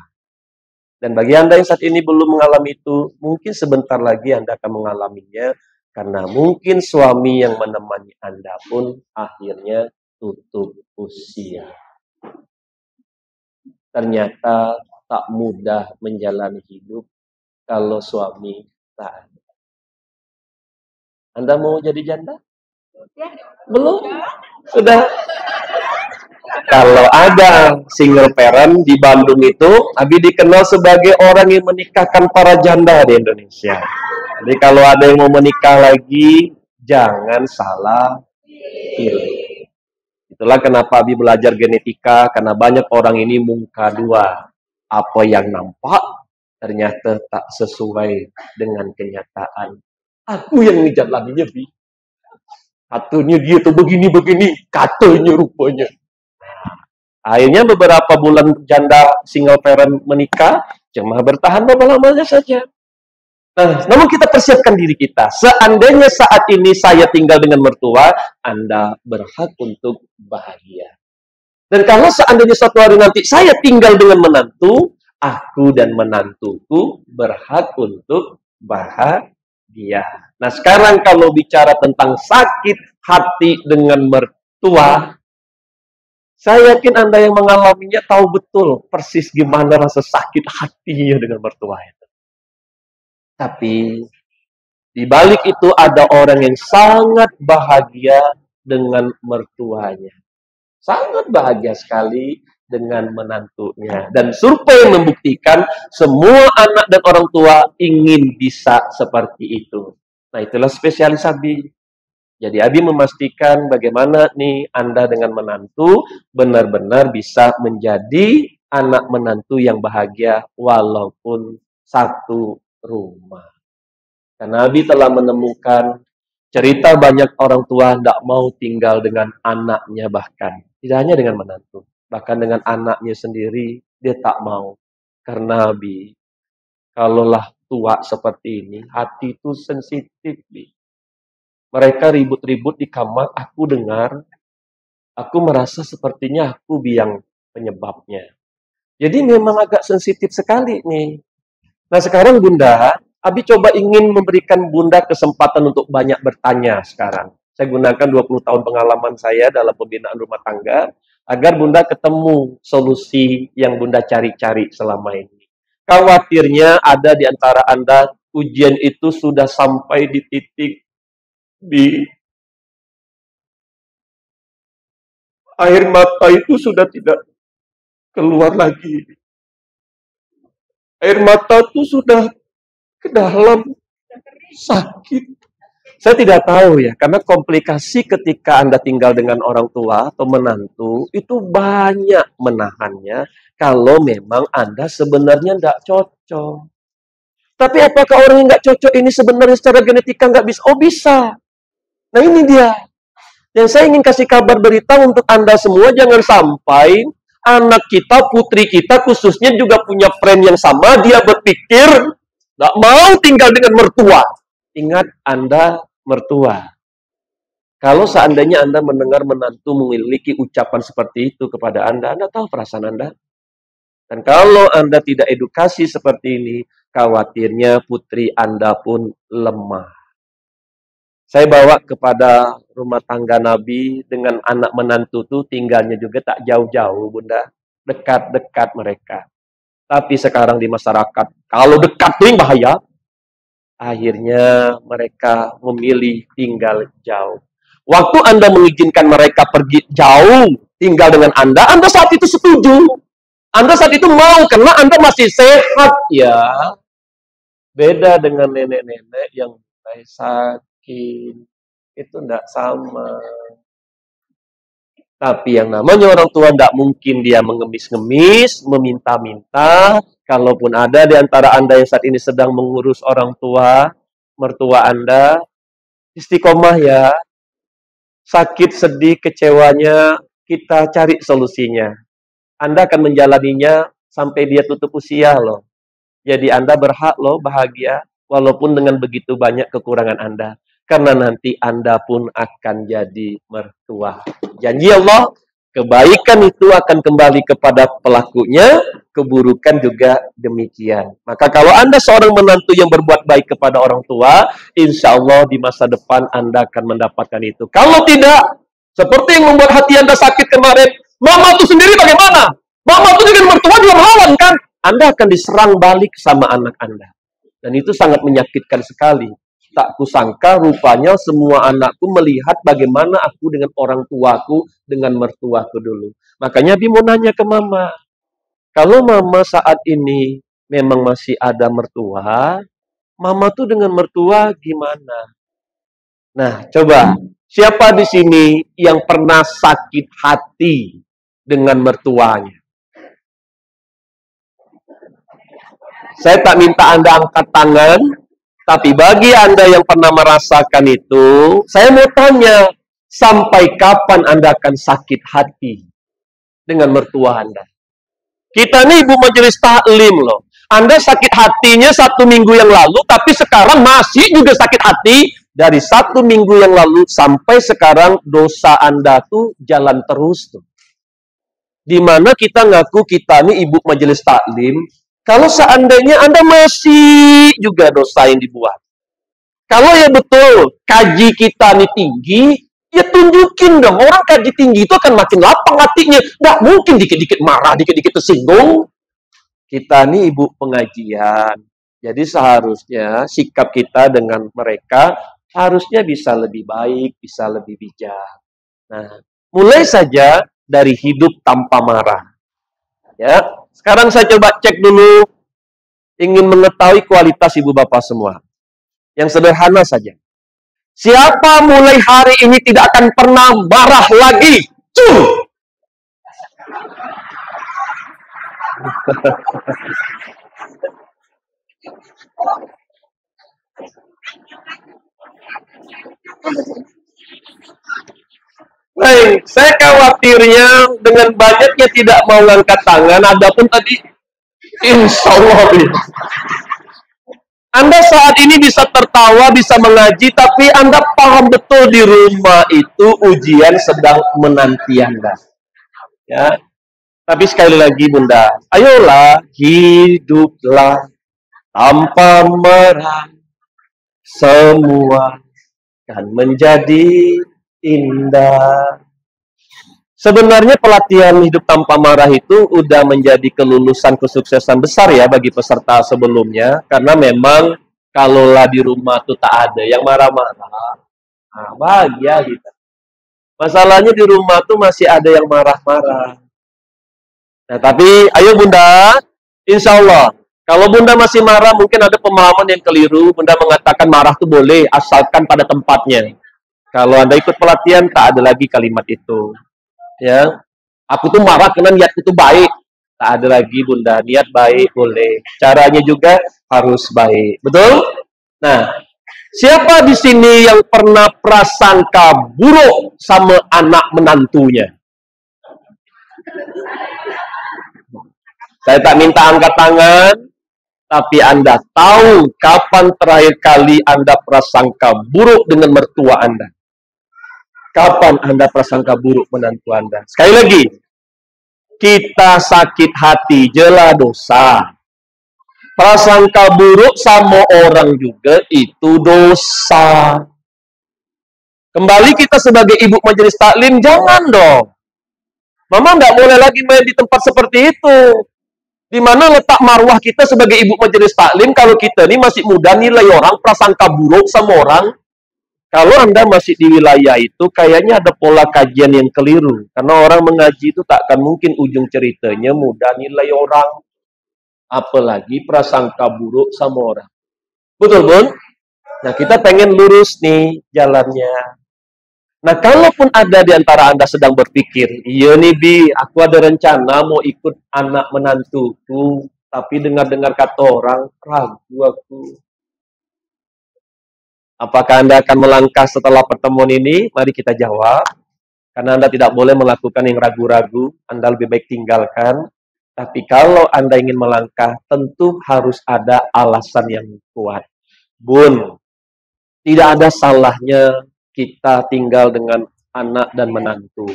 Dan bagi Anda yang saat ini belum mengalami itu, mungkin sebentar lagi Anda akan mengalaminya, karena mungkin suami yang menemani Anda pun akhirnya tutup usia. Ternyata tak mudah menjalani hidup kalau suami tak ada. Anda mau jadi janda? Belum? Sudah? Kalau ada single parent di Bandung itu, Abi dikenal sebagai orang yang menikahkan para janda di Indonesia. Jadi kalau ada yang mau menikah lagi, jangan salah pilih. Itulah kenapa Abi belajar genetika, karena banyak orang ini muka dua. Apa yang nampak, ternyata tak sesuai dengan kenyataan. Aku yang ngejalaninnya, Bi. Katanya dia tuh begini-begini, katanya rupanya. Akhirnya beberapa bulan janda single parent menikah, cuma bertahan lama-lamanya saja. Nah, namun kita persiapkan diri kita. Seandainya saat ini saya tinggal dengan mertua, Anda berhak untuk bahagia. Dan kalau seandainya suatu hari nanti saya tinggal dengan menantu, aku dan menantuku berhak untuk bahagia. Nah, sekarang kalau bicara tentang sakit hati dengan mertua, saya yakin Anda yang mengalaminya tahu betul persis gimana rasa sakit hatinya dengan mertua itu. Tapi di balik itu ada orang yang sangat bahagia dengan mertuanya. Sangat bahagia sekali dengan menantunya. Dan survei membuktikan semua anak dan orang tua ingin bisa seperti itu. Nah, itulah spesialis Abi. Jadi Abi memastikan bagaimana nih Anda dengan menantu benar-benar bisa menjadi anak menantu yang bahagia walaupun satu rumah. Karena Abi telah menemukan cerita banyak orang tua tidak mau tinggal dengan anaknya bahkan. Tidak hanya dengan menantu. Bahkan dengan anaknya sendiri dia tak mau. Karena Abi, kalaulah tua seperti ini, hati itu sensitif, Bi. Mereka ribut-ribut di kamar, aku dengar, aku merasa sepertinya aku biang penyebabnya. Jadi memang agak sensitif sekali nih. Nah sekarang Bunda, Abi coba ingin memberikan Bunda kesempatan untuk banyak bertanya sekarang. Saya gunakan 20 tahun pengalaman saya dalam pembinaan rumah tangga, agar Bunda ketemu solusi yang Bunda cari-cari selama ini. Khawatirnya ada di antara Anda, ujian itu sudah sampai di titik di air mata itu sudah tidak keluar lagi. Air mata itu sudah ke dalam, sakit. Saya tidak tahu ya, karena komplikasi ketika Anda tinggal dengan orang tua atau menantu, itu banyak menahannya kalau memang Anda sebenarnya tidak cocok. Tapi apakah orang yang nggak cocok ini sebenarnya secara genetika nggak bisa? Oh bisa. Nah ini dia. Yang saya ingin kasih kabar berita untuk Anda semua, jangan sampai anak kita, putri kita khususnya juga punya friend yang sama, dia berpikir nggak mau tinggal dengan mertua. Ingat, Anda mertua. Kalau seandainya Anda mendengar menantu memiliki ucapan seperti itu kepada Anda tahu perasaan Anda. Dan kalau Anda tidak edukasi seperti ini, khawatirnya putri Anda pun lemah. Saya bawa kepada rumah tangga Nabi dengan anak menantu itu tinggalnya juga tak jauh-jauh, Bunda. Dekat-dekat mereka. Tapi sekarang di masyarakat, kalau dekat itu bahaya. Akhirnya mereka memilih tinggal jauh. Waktu Anda mengizinkan mereka pergi jauh, tinggal dengan Anda saat itu setuju. Anda saat itu mau, karena Anda masih sehat, ya. Beda dengan nenek-nenek yang mulai sakit. Itu tidak sama. Tapi yang namanya orang tua tidak mungkin dia mengemis-ngemis, meminta-minta. Kalaupun ada di antara Anda yang saat ini sedang mengurus orang tua, mertua Anda, istiqomah ya. Sakit, sedih, kecewanya, kita cari solusinya. Anda akan menjalaninya sampai dia tutup usia loh. Jadi Anda berhak loh bahagia, walaupun dengan begitu banyak kekurangan Anda. Karena nanti Anda pun akan jadi mertua. Janji Allah, kebaikan itu akan kembali kepada pelakunya, keburukan juga demikian. Maka kalau Anda seorang menantu yang berbuat baik kepada orang tua, insya Allah di masa depan Anda akan mendapatkan itu. Kalau tidak, seperti yang membuat hati Anda sakit kemarin, mama itu sendiri bagaimana? Mama itu dengan mertua juga melawan kan? Anda akan diserang balik sama anak Anda. Dan itu sangat menyakitkan sekali. Tak kusangka rupanya semua anakku melihat bagaimana aku dengan orang tuaku, dengan mertuaku dulu. Makanya Abi mau nanya ke mama. Kalau mama saat ini memang masih ada mertua, mama tuh dengan mertua gimana? Nah, coba. Siapa di sini yang pernah sakit hati dengan mertuanya? Saya tak minta Anda angkat tangan, tapi bagi Anda yang pernah merasakan itu, saya mau tanya, sampai kapan Anda akan sakit hati dengan mertua Anda? Kita nih Ibu Majelis Taklim loh. Anda sakit hatinya 1 minggu yang lalu, tapi sekarang masih juga sakit hati. Dari 1 minggu yang lalu sampai sekarang dosa Anda tuh jalan terus tuh. Dimana kita ngaku kita nih Ibu Majelis Taklim, kalau seandainya Anda masih juga dosa yang dibuat. Kalau ya betul, kaji kita nih tinggi, ya tunjukin dong. Orang kaji tinggi itu akan makin lapang hatinya. Nggak mungkin dikit-dikit marah, dikit-dikit tersinggung. Kita nih ibu pengajian. Jadi seharusnya sikap kita dengan mereka harusnya bisa lebih baik, bisa lebih bijak. Nah, mulai saja dari hidup tanpa marah. Ya, sekarang saya coba cek dulu, ingin mengetahui kualitas ibu bapak semua. Yang sederhana saja. Siapa mulai hari ini tidak akan pernah marah lagi? Cuh! Baik, saya khawatirnya dengan banyaknya tidak mau angkat tangan, adapun tadi, insya Allah. Anda saat ini bisa tertawa, bisa mengaji, tapi Anda paham betul di rumah itu ujian sedang menanti Anda. Ya, tapi sekali lagi Bunda, ayolah hiduplah tanpa merah, semua akan menjadi indah. Sebenarnya pelatihan hidup tanpa marah itu udah menjadi kelulusan kesuksesan besar ya bagi peserta sebelumnya, karena memang kalaulah di rumah tuh tak ada yang marah-marah, nah, bahagia kita. Masalahnya di rumah tuh masih ada yang marah-marah. Nah, tapi ayo Bunda, insya Allah, kalau Bunda masih marah, mungkin ada pemahaman yang keliru. Bunda mengatakan marah tuh boleh, asalkan pada tempatnya. Kalau Anda ikut pelatihan, tak ada lagi kalimat itu. Ya, aku tuh marah karena niatku tuh baik. Tak ada lagi Bunda, niat baik boleh. Caranya juga harus baik. Betul? Nah, siapa di sini yang pernah prasangka buruk sama anak menantunya? Saya tak minta angkat tangan, tapi Anda tahu kapan terakhir kali Anda prasangka buruk dengan mertua Anda? Kapan Anda prasangka buruk menantu Anda? Sekali lagi, kita sakit hati jelas dosa. Prasangka buruk sama orang juga itu dosa. Kembali kita sebagai ibu majelis taklim, jangan dong. Mama nggak boleh lagi main di tempat seperti itu. Di mana letak marwah kita sebagai ibu majelis taklim kalau kita ini masih muda nilai orang, prasangka buruk sama orang. Kalau Anda masih di wilayah itu, kayaknya ada pola kajian yang keliru. Karena orang mengaji itu tak akan mungkin ujung ceritanya mudah nilai orang. Apalagi prasangka buruk sama orang. Betul, Bun? Nah, kita pengen lurus nih jalannya. Nah, kalaupun ada di antara Anda sedang berpikir, iya nih Bi, aku ada rencana mau ikut anak menantuku, tapi dengar-dengar kata orang, ragu aku. Apakah Anda akan melangkah setelah pertemuan ini? Mari kita jawab. Karena Anda tidak boleh melakukan yang ragu-ragu, Anda lebih baik tinggalkan. Tapi kalau Anda ingin melangkah, tentu harus ada alasan yang kuat. Bun, tidak ada salahnya kita tinggal dengan anak dan menantu.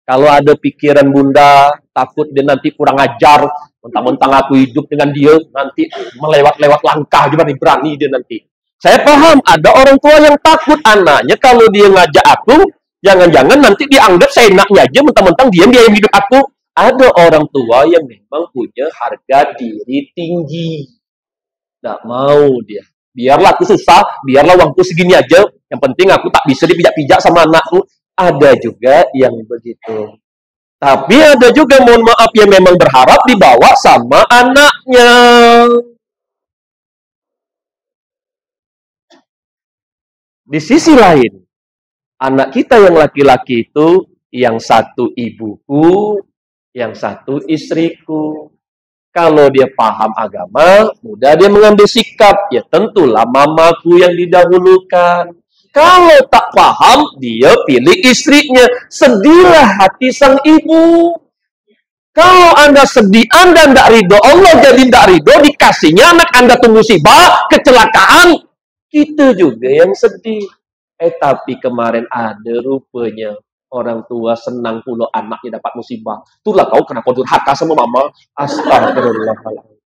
Kalau ada pikiran Bunda, takut dia nanti kurang ajar, mentang-mentang aku hidup dengan dia, nanti melewat-lewat langkah, gimana berani dia nanti. Saya paham, ada orang tua yang takut anaknya kalau dia ngajak aku, jangan-jangan nanti dianggap seenaknya aja, mentang-mentang dia yang hidup aku. Ada orang tua yang memang punya harga diri tinggi. Nggak mau dia. Biarlah aku susah, biarlah uangku segini aja, yang penting aku tak bisa dipijak-pijak sama anakku. Ada juga yang begitu. Tapi ada juga, mohon maaf, yang memang berharap dibawa sama anaknya. Di sisi lain, anak kita yang laki-laki itu, yang satu ibuku, yang satu istriku. Kalau dia paham agama, mudah dia mengambil sikap. Ya tentulah mamaku yang didahulukan. Kalau tak paham, dia pilih istrinya. Sedihlah hati sang ibu. Kalau Anda sedih, Anda tidak ridho, Allah jadi tidak ridho, dikasihnya anak Anda tuh musibah, kecelakaan. Kita juga yang sedih. Tapi kemarin ada rupanya orang tua senang pula anaknya dapat musibah. Itulah kau kenapa durhaka sama mama. Astagfirullahaladzim.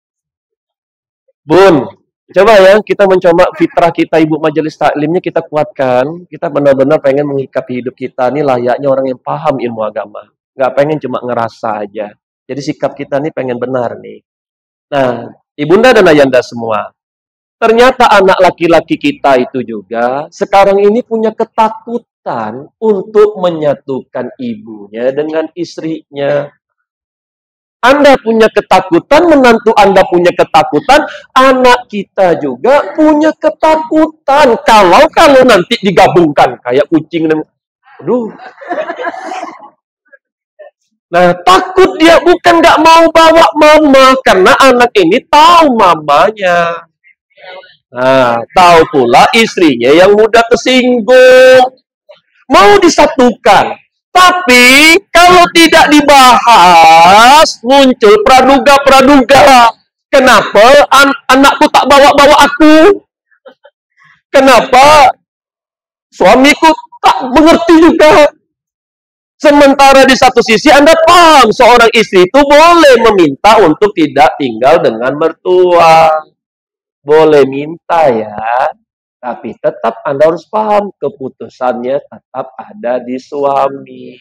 Bun, coba ya kita mencoba fitrah kita ibu majelis taklimnya kita kuatkan. Kita benar-benar pengen mengikapi hidup kita ini layaknya orang yang paham ilmu agama. Nggak pengen cuma ngerasa aja. Jadi sikap kita nih pengen benar nih. Nah, ibunda dan ayanda semua. Ternyata anak laki-laki kita itu juga sekarang ini punya ketakutan untuk menyatukan ibunya dengan istrinya. Anda punya ketakutan, menantu Anda punya ketakutan, anak kita juga punya ketakutan. Kalau nanti digabungkan kayak kucing dan aduh. Nah, takut dia bukan nggak mau bawa mama karena anak ini tahu mamanya. Nah, tahu pula istrinya yang mudah tersinggung. Mau disatukan. Tapi kalau tidak dibahas, muncul praduga-praduga. Kenapa anakku tak bawa-bawa aku? Kenapa suamiku tak mengerti juga? Sementara di satu sisi Anda paham seorang istri itu boleh meminta untuk tidak tinggal dengan mertua. Boleh minta ya. Tapi tetap Anda harus paham keputusannya tetap ada di suami.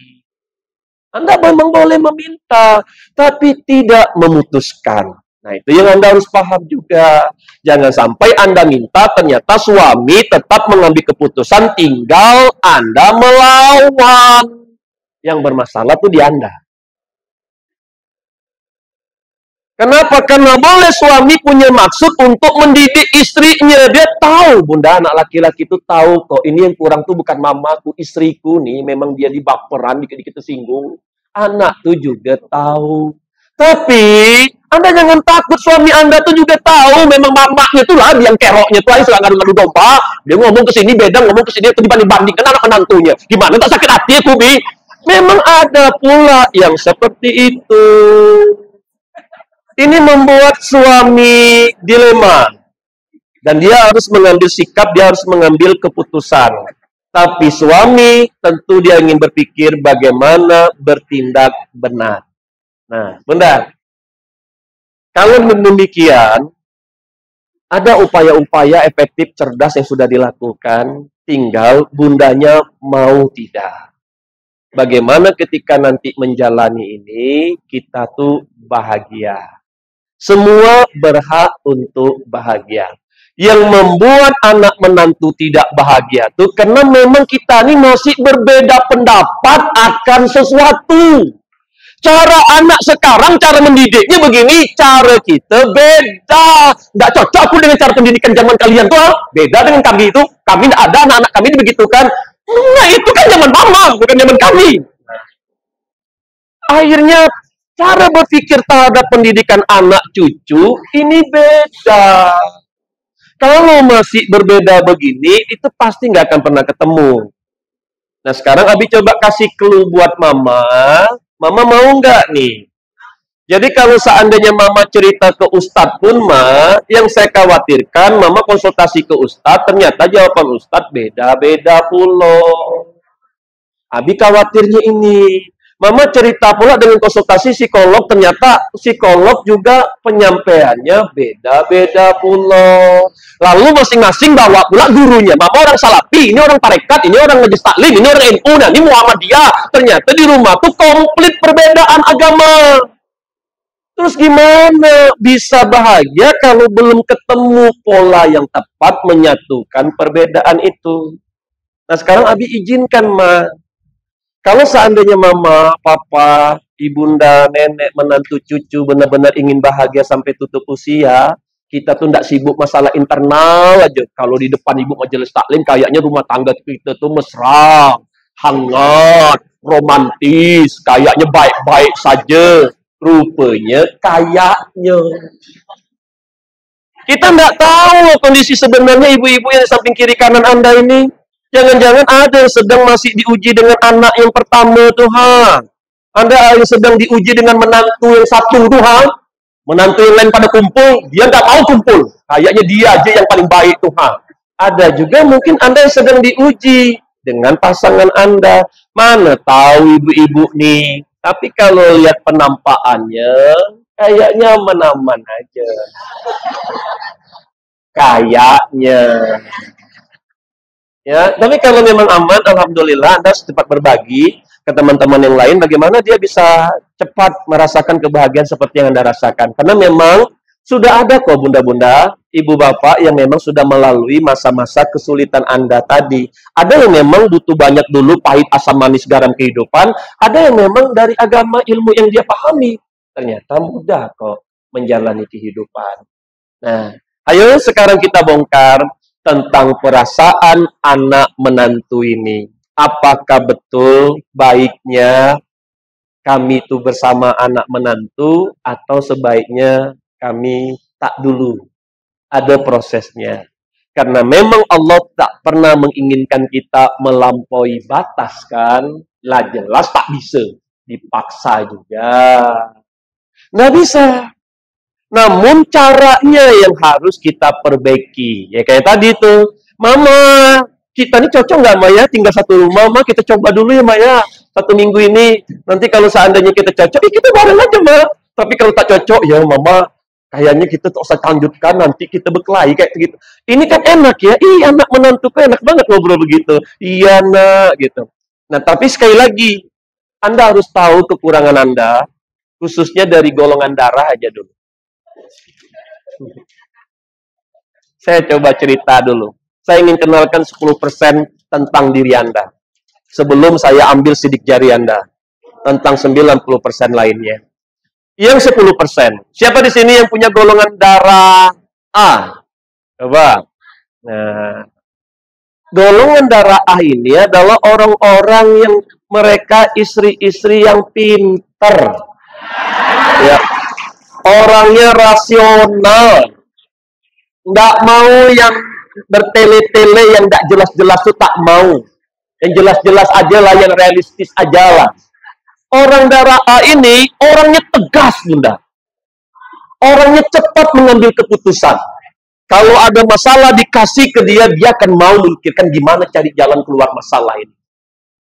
Anda memang boleh meminta, tapi tidak memutuskan. Nah, itu yang Anda harus paham juga. Jangan sampai Anda minta, ternyata suami tetap mengambil keputusan, tinggal Anda melawan. Yang bermasalah tuh di Anda. Kenapa? Karena boleh suami punya maksud untuk mendidik istrinya. Dia tahu, bunda, anak laki-laki itu tahu kok. Ini yang kurang tuh bukan mamaku, istriku nih. Memang dia dibaperan, dikit-dikit tersinggung. Anak tuh juga tahu. Tapi, Anda jangan takut suami Anda tuh juga tahu. Memang mamanya tuh lah, yang keroknya tuh aja suka ngadu-ngadu domba. Dia ngomong ke sini beda, ngomong ke sini itu dibanding-bandingkan anak menantunya. Gimana? Tak sakit hati ya, Kubi? Memang ada pula yang seperti itu. Ini membuat suami dilema. Dan dia harus mengambil sikap, dia harus mengambil keputusan. Tapi suami tentu dia ingin berpikir bagaimana bertindak benar. Nah, bunda, kalau demikian, ada upaya-upaya efektif cerdas yang sudah dilakukan, tinggal bundanya mau tidak. Bagaimana ketika nanti menjalani ini, kita tuh bahagia. Semua berhak untuk bahagia. Yang membuat anak menantu tidak bahagia tuh karena memang kita ini masih berbeda pendapat akan sesuatu. Cara anak sekarang, cara mendidiknya begini, cara kita beda. Nggak cocok aku dengan cara pendidikan zaman kalian tuh. Beda dengan kami itu. Kami tidak ada, anak-anak kami dibegitukan. Nah, itu kan zaman mama, bukan zaman kami. Akhirnya cara berpikir terhadap pendidikan anak cucu ini beda. Kalau masih berbeda begini, itu pasti nggak akan pernah ketemu. Nah, sekarang Abi coba kasih clue buat mama. Mama mau nggak nih? Jadi kalau seandainya mama cerita ke Ustadz pun, yang saya khawatirkan, mama konsultasi ke Ustadz, ternyata jawaban Ustadz beda-beda pula. Abi khawatirnya ini. Mama cerita pula dengan konsultasi psikolog, ternyata psikolog juga penyampaiannya beda-beda pula. Lalu masing-masing bawa pula gurunya. Mama orang Salafi, ini orang Tarekat, ini orang Majelis Taklim, ini orang NU, nah ini Muhammadiyah. Ternyata di rumah tuh komplit perbedaan agama. Terus gimana bisa bahagia kalau belum ketemu pola yang tepat menyatukan perbedaan itu? Nah sekarang Abi izinkan, Ma. Kalau seandainya mama, papa, ibunda, nenek, menantu, cucu benar-benar ingin bahagia sampai tutup usia, kita tuh tidak sibuk masalah internal aja. Kalau di depan ibu majelis taklim, kayaknya rumah tangga kita tuh mesra, hangat, romantis, kayaknya baik-baik saja. Rupanya kayaknya. Kita tidak tahu kondisi sebenarnya ibu-ibu yang di samping kiri kanan Anda ini. Jangan-jangan ada yang sedang masih diuji dengan anak yang pertama Tuhan. Anda yang sedang diuji dengan menantu yang satu Tuhan. Menantu yang lain pada kumpul, dia nggak mau kumpul. Kayaknya dia aja yang paling baik Tuhan. Ada juga mungkin Anda yang sedang diuji dengan pasangan Anda. Mana tahu ibu-ibu nih. Tapi kalau lihat penampakannya, kayaknya aman-aman aja. Kayaknya. Ya, tapi kalau memang aman, alhamdulillah Anda cepat berbagi ke teman-teman yang lain bagaimana dia bisa cepat merasakan kebahagiaan seperti yang Anda rasakan. Karena memang sudah ada kok bunda-bunda, ibu bapak yang memang sudah melalui masa-masa kesulitan Anda tadi. Ada yang memang butuh banyak dulu pahit asam manis garam kehidupan, ada yang memang dari agama ilmu yang dia pahami. ternyata mudah kok menjalani kehidupan. Nah, ayo sekarang kita bongkar tentang perasaan anak menantu ini. Apakah betul baiknya kami itu bersama anak menantu atau sebaiknya kami tak dulu? Ada prosesnya. Karena memang Allah tak pernah menginginkan kita melampaui batas kan. Lah jelas tak bisa. Dipaksa juga. Nggak bisa. Namun caranya yang harus kita perbaiki. Ya kayak tadi tuh. Mama, kita ini cocok nggak Maya tinggal satu rumah? Ma, kita coba dulu ya Maya. 1 minggu ini. Nanti kalau seandainya kita cocok, ya kita bareng aja Ma. Tapi kalau tak cocok, ya Mama, kayaknya kita tak usah lanjutkan, nanti kita berkelahi kayak gitu. Ini kan enak ya. Ih, anak menantuku enak banget ngobrol begitu. Iya nak, gitu. Nah, tapi sekali lagi, Anda harus tahu kekurangan Anda, khususnya dari golongan darah aja dulu. Saya coba cerita dulu. Saya ingin kenalkan 10% tentang diri Anda. Sebelum saya ambil sidik jari Anda. Tentang 90% lainnya. Yang 10%. Siapa di sini yang punya golongan darah A? Coba. Nah, golongan darah A ini adalah orang-orang yang mereka istri-istri yang pinter. Ya. Orangnya rasional. Nggak mau yang bertele-tele, yang nggak jelas-jelas itu tak mau. Yang jelas-jelas aja lah, yang realistis aja lah. Orang darah A ini orangnya tegas, Bunda. Orangnya cepat mengambil keputusan. Kalau ada masalah dikasih ke dia, dia akan mau memikirkan gimana cari jalan keluar masalah ini.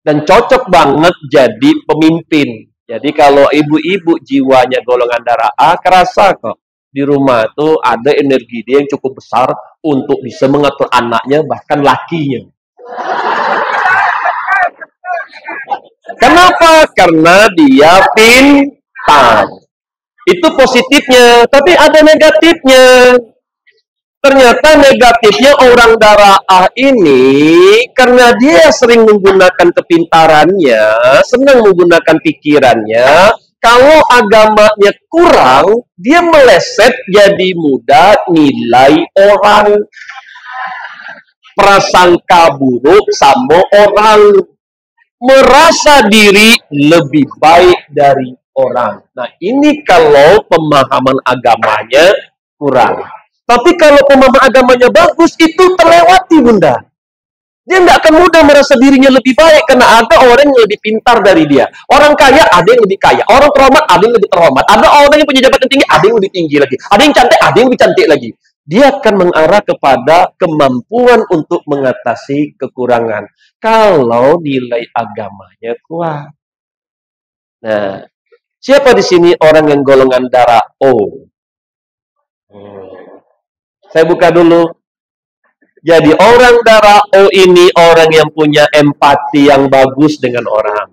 Dan cocok banget jadi pemimpin. Jadi kalau ibu-ibu jiwanya golongan darah A, kerasa kok. Di rumah tuh ada energi dia yang cukup besar untuk bisa mengatur anaknya, bahkan lakinya. Kenapa? Karena dia pintar. Itu positifnya, tapi ada negatifnya. Ternyata negatifnya orang darah A ini, karena dia sering menggunakan kepintarannya, senang menggunakan pikirannya, kalau agamanya kurang, dia meleset jadi mudah nilai orang. Prasangka buruk sama orang. Merasa diri lebih baik dari orang. Nah, ini kalau pemahaman agamanya kurang. Tapi kalau pemahaman agamanya bagus, itu terlewati, Bunda. Dia nggak akan mudah merasa dirinya lebih baik, karena ada orang yang lebih pintar dari dia. Orang kaya, ada yang lebih kaya. Orang terhormat, ada yang lebih terhormat. Ada orang yang punya jabatan tinggi, ada yang lebih tinggi lagi. Ada yang cantik, ada yang lebih cantik lagi. Dia akan mengarah kepada kemampuan untuk mengatasi kekurangan. Kalau nilai agamanya kuat. Nah, siapa di sini orang yang golongan darah O? Saya buka dulu. Jadi orang darah O ini orang yang punya empati yang bagus dengan orang.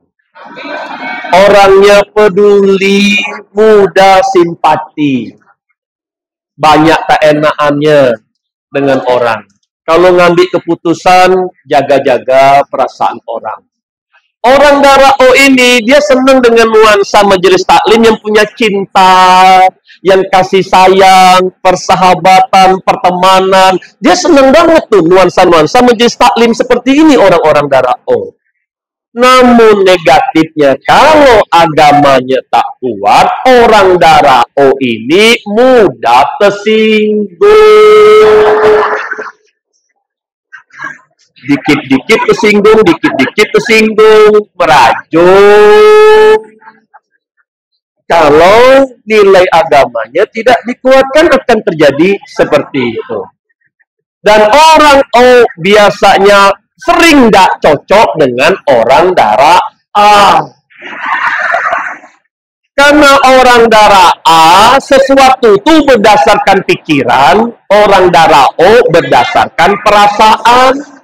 Orangnya peduli, mudah simpati. Banyak tak enakannya dengan orang. Kalau ngambil keputusan, jaga-jaga perasaan orang. Orang darah O ini, dia senang dengan nuansa majelis taklim yang punya cinta, yang kasih sayang, persahabatan, pertemanan. Dia senang banget tuh nuansa-nuansa majelis taklim seperti ini orang-orang darah O. Namun negatifnya, kalau agamanya tak kuat, orang darah O ini mudah tersinggung. Dikit-dikit tersinggung, dikit-dikit tersinggung, merajung. Kalau nilai agamanya tidak dikuatkan, akan terjadi seperti itu. Dan orang O biasanya sering tidak cocok dengan orang darah A. Karena orang darah A, sesuatu itu berdasarkan pikiran, orang darah O berdasarkan perasaan.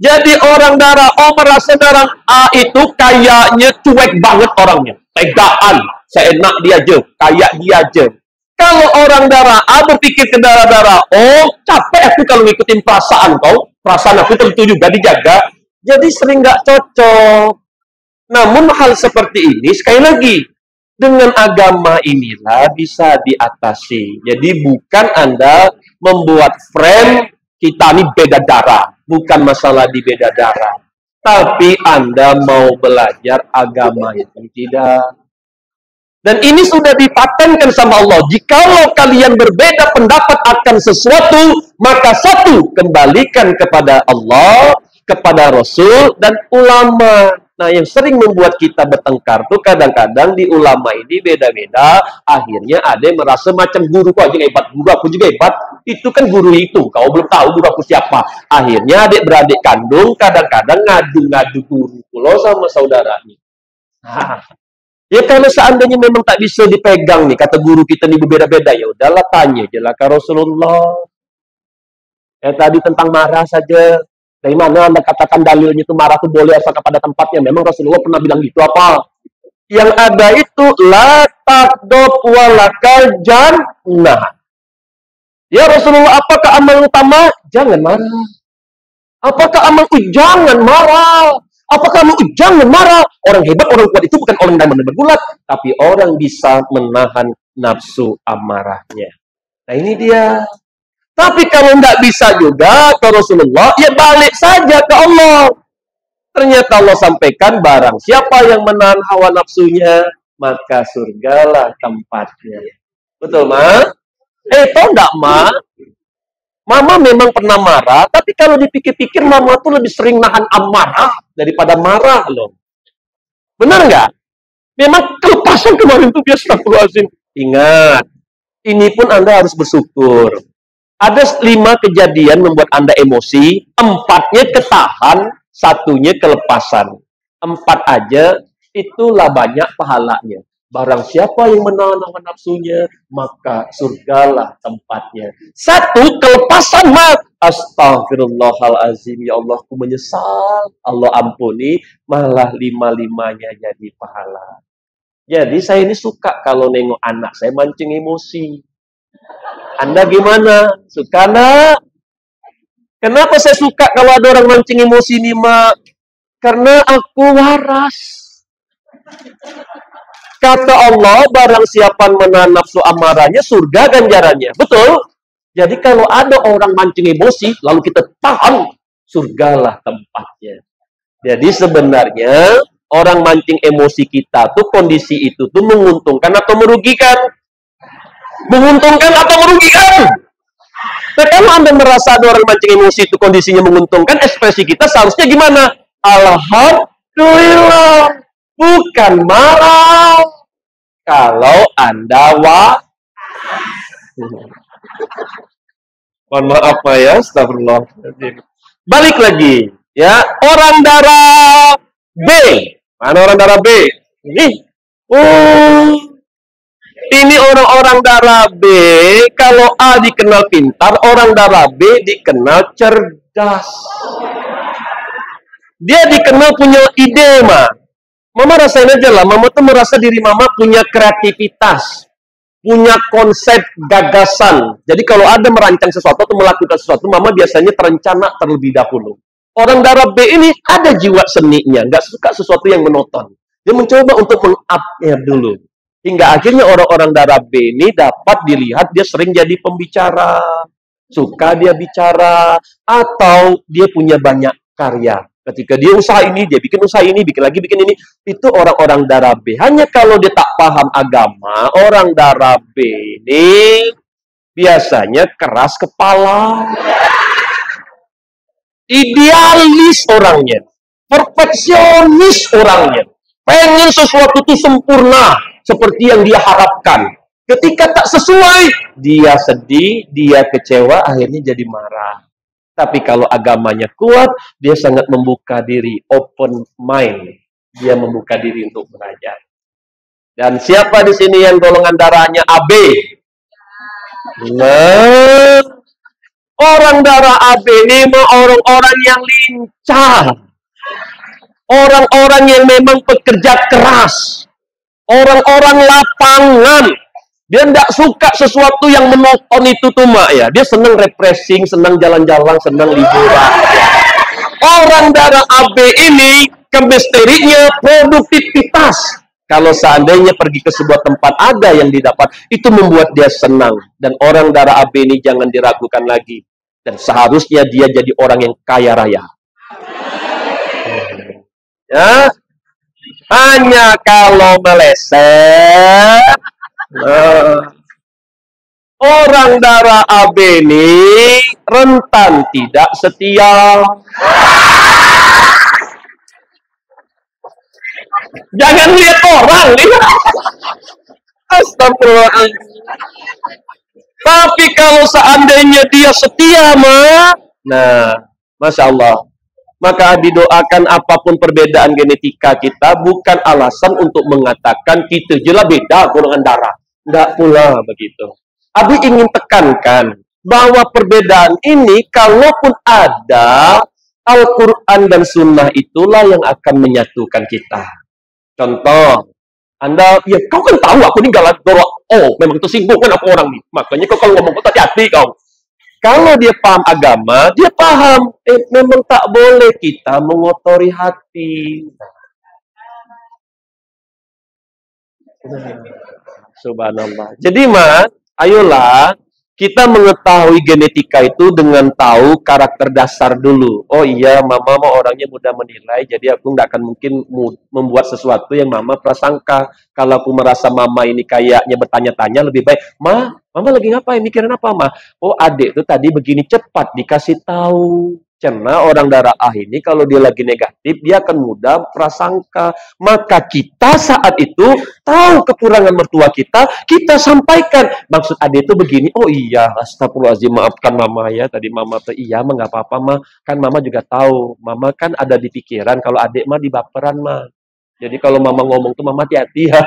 Jadi orang darah O merasa darah A itu kayaknya cuek banget orangnya. Tegaan, seenak dia aja, kayak dia aja. Kalau orang darah A berpikir ke darah O, capek aku kalau ngikutin perasaan kau. Perasaan aku tentu juga dijaga. Jadi sering nggak cocok. Namun hal seperti ini, sekali lagi, Dengan agama inilah bisa diatasi. Jadi bukan Anda membuat frame kita ini beda darah. Bukan masalah di beda darah. Tapi Anda mau belajar agama itu tidak. Dan ini sudah dipatenkan sama Allah. Jikalau kalian berbeda pendapat akan sesuatu, maka satu, kembalikan kepada Allah, kepada Rasul, dan ulama. Nah, yang sering membuat kita bertengkar tuh kadang-kadang di ulama ini beda-beda. Akhirnya ada yang merasa macam guru kok aja hebat, guru aku juga hebat. Itu kan guru itu, kau belum tahu guru aku siapa. Akhirnya adik-beradik kandung kadang-kadang ngadu-ngadu guru lo sama saudaranya. Nah, ya kalau seandainya memang tak bisa dipegang nih, kata guru kita nih berbeda-beda, ya udahlah tanya jelah ke Rasulullah. Tadi tentang marah saja. Dari mana Anda katakan dalilnya itu marah itu boleh asal kepada tempatnya? Memang Rasulullah pernah bilang gitu apa? Yang ada itu la taqdab walakal jannah. Ya Rasulullah, apakah amal utama? Jangan marah. Apakah amal jangan marah? Apakah amal jangan marah? Orang hebat, orang kuat itu bukan orang yang bergulat, tapi orang bisa menahan nafsu amarahnya. Nah ini dia. Tapi kalau tidak bisa juga ke Rasulullah, ya balik saja ke Allah. Ternyata Allah sampaikan barang siapa yang menahan hawa nafsunya, maka surgalah tempatnya. Betul, Ma? Tahu enggak, Ma? Mama memang pernah marah, tapi kalau dipikir-pikir Mama tuh lebih sering nahan amarah daripada marah loh. Benar nggak? Memang kelepasan kemarin tuh biasa astagfirullahaladzim. Ingat, ini pun Anda harus bersyukur. Ada 5 kejadian membuat Anda emosi, 4-nya ketahan, 1-nya kelepasan. 4 aja, itulah banyak pahalanya. Barang siapa yang menahan hawa nafsunya, maka surgalah tempatnya. 1, kelepasan, mat. Astagfirullahalazim, ya Allah, aku menyesal. Allah ampuni, malah 5-5-nya jadi pahala. Jadi saya ini suka kalau nengok anak saya mancing emosi. Anda gimana? Suka nak? Kenapa saya suka kalau ada orang mancing emosi nih, Mak? Karena aku waras. Kata Allah, barang siapa menahan nafsu amarahnya, surga ganjarannya. Betul? Jadi kalau ada orang mancing emosi, lalu kita tahan, surgalah tempatnya. Jadi sebenarnya, orang mancing emosi kita tuh, kondisi itu tuh menguntungkan atau merugikan? Menguntungkan atau merugikan? Nah, kalau Anda merasa ada orang mancing emosi itu kondisinya menguntungkan, ekspresi kita seharusnya gimana? Alhamdulillah. Bukan marah. Kalau Anda mohon maaf ya, astagfirullah. Balik lagi, ya. Orang darah B. Mana orang darah B? Ini orang-orang darah B, kalau A dikenal pintar, orang darah B dikenal cerdas. Dia dikenal punya ide, Ma. Mama rasain aja lah, Mama tuh merasa diri Mama punya kreativitas, punya konsep gagasan. Jadi kalau ada merancang sesuatu atau melakukan sesuatu, Mama biasanya terencana terlebih dahulu. Orang darah B ini ada jiwa seninya, nggak suka sesuatu yang monoton. Dia mencoba untuk meng-up-nya dulu. Hingga akhirnya orang-orang darah B ini dapat dilihat dia sering jadi pembicara, suka dia bicara, atau dia punya banyak karya. Ketika dia usaha ini, dia bikin usaha ini, bikin lagi, bikin ini. Itu orang-orang darah B. Hanya kalau dia tak paham agama, orang darah B ini biasanya keras kepala. Idealis orangnya, perfeksionis orangnya, pengen sesuatu itu sempurna seperti yang dia harapkan. Ketika tak sesuai, dia sedih, dia kecewa, akhirnya jadi marah. Tapi kalau agamanya kuat, dia sangat membuka diri, open mind. Dia membuka diri untuk belajar. Dan siapa di sini yang golongan darahnya AB? Nah, orang darah AB ini orang-orang yang lincah. Orang-orang yang memang pekerja keras. Orang-orang lapangan. Dia tidak suka sesuatu yang monoton itu tuh, Mak, ya. Dia senang refreshing, senang jalan-jalan, senang liburan. Orang darah AB ini, chemistry-nya produktivitas. Kalau seandainya pergi ke sebuah tempat ada yang didapat, itu membuat dia senang. Dan orang darah AB ini jangan diragukan lagi. Dan seharusnya dia jadi orang yang kaya raya. Ya, hanya kalau meleset, orang darah AB ini rentan tidak setia. Jangan lihat orang. Astagfirullahaladzim. Tapi kalau seandainya dia setia, nah, Masya Allah. Maka didoakan apapun perbedaan genetika kita bukan alasan untuk mengatakan kita jelas beda golongan darah. Enggak pula begitu. Abi ingin tekankan bahwa perbedaan ini kalaupun ada, Al-Quran dan Sunnah itulah yang akan menyatukan kita. Contoh, Anda, ya kau kan tahu aku ini galak dorok. Oh, memang tersinggung kan aku orang nih. Makanya kau kalau ngomong kau hati-hati kau. Kalau dia paham agama, dia paham. Memang tak boleh kita mengotori hati. Subhanallah. Jadi, ayolah kita mengetahui genetika itu dengan tahu karakter dasar dulu. Oh iya, mama orangnya mudah menilai, jadi aku tidak akan mungkin membuat sesuatu yang mama prasangka. Kalau aku merasa mama ini kayaknya bertanya-tanya, lebih baik, mama lagi ngapain? Mikirin apa, Ma? Oh, adik itu tadi begini, cepat dikasih tahu. Karena orang darah A ini kalau dia lagi negatif, dia akan mudah prasangka. Maka kita saat itu tahu kekurangan mertua kita, kita sampaikan. Maksud adik itu begini, oh iya, astagfirullahaladzim, maafkan mama ya. Tadi mama tuh, iya mah nggak apa-apa mah. Kan mama juga tahu, mama kan ada di pikiran kalau adik mah di baperan mah. Jadi kalau mama ngomong tuh mama hati-hati ya.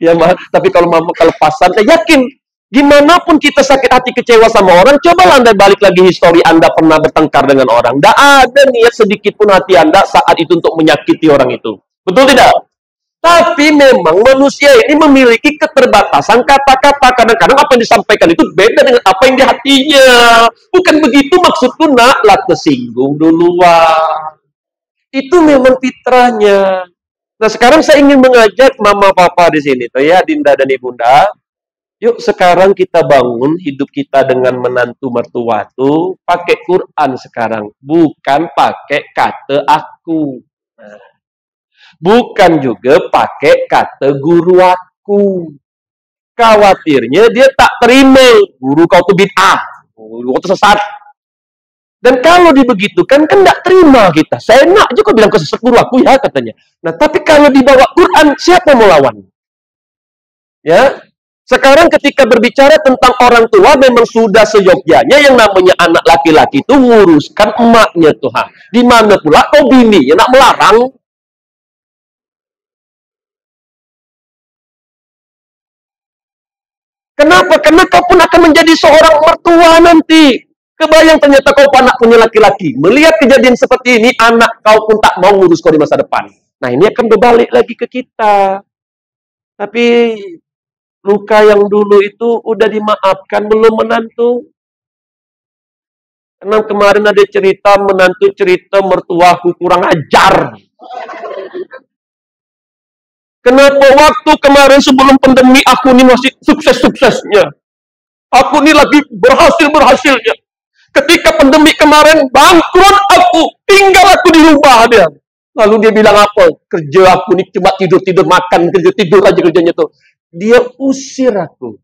Ya mah, tapi kalau mama kelepasan, saya yakin. Gimana pun kita sakit hati kecewa sama orang, cobalah Anda balik lagi histori Anda pernah bertengkar dengan orang. Tidak ada niat sedikit pun hati Anda saat itu untuk menyakiti orang itu. Betul tidak? Tapi memang manusia ini memiliki keterbatasan kata-kata. Kadang-kadang apa yang disampaikan itu beda dengan apa yang di hatinya. Bukan begitu maksudku, nak, lah tersinggung duluan. Itu memang fitrahnya. Nah, sekarang saya ingin mengajak mama papa di sini, tuh ya, Dinda dan Ibunda. Yuk sekarang kita bangun hidup kita dengan menantu mertua tuh pakai Quran sekarang, bukan pakai kata aku. Bukan juga pakai kata guru aku. Khawatirnya dia tak terima, guru kau tuh bid'ah, guru kau tuh sesat. Dan kalau dibegitukan kan tidak terima kita. Saya enak juga bilang ke sesat guru aku ya katanya. Nah, tapi kalau dibawa Quran, siapa mau lawan? Ya. Sekarang ketika berbicara tentang orang tua, memang sudah seyogyanya yang namanya anak laki-laki itu nguruskan emaknya Tuhan. Di mana pula kau bini yang nak melarang? Kenapa? Karena kau pun akan menjadi seorang mertua nanti. Kebayang ternyata kau anak punya laki-laki. Melihat kejadian seperti ini, anak kau pun tak mau ngurus kau di masa depan. Nah, ini akan berbalik lagi ke kita. Tapi luka yang dulu itu udah dimaafkan belum menantu? Karena kemarin ada cerita menantu cerita mertuaku kurang ajar. Kenapa waktu kemarin sebelum pandemi aku ini masih sukses-suksesnya? Aku ini lagi berhasil-berhasilnya. Ketika pandemi kemarin bangkrut aku, tinggal aku di rumah dia. Lalu dia bilang apa? Kerja aku ini cuma tidur-tidur, makan, kerja-tidur aja kerjanya tuh. Dia usir aku.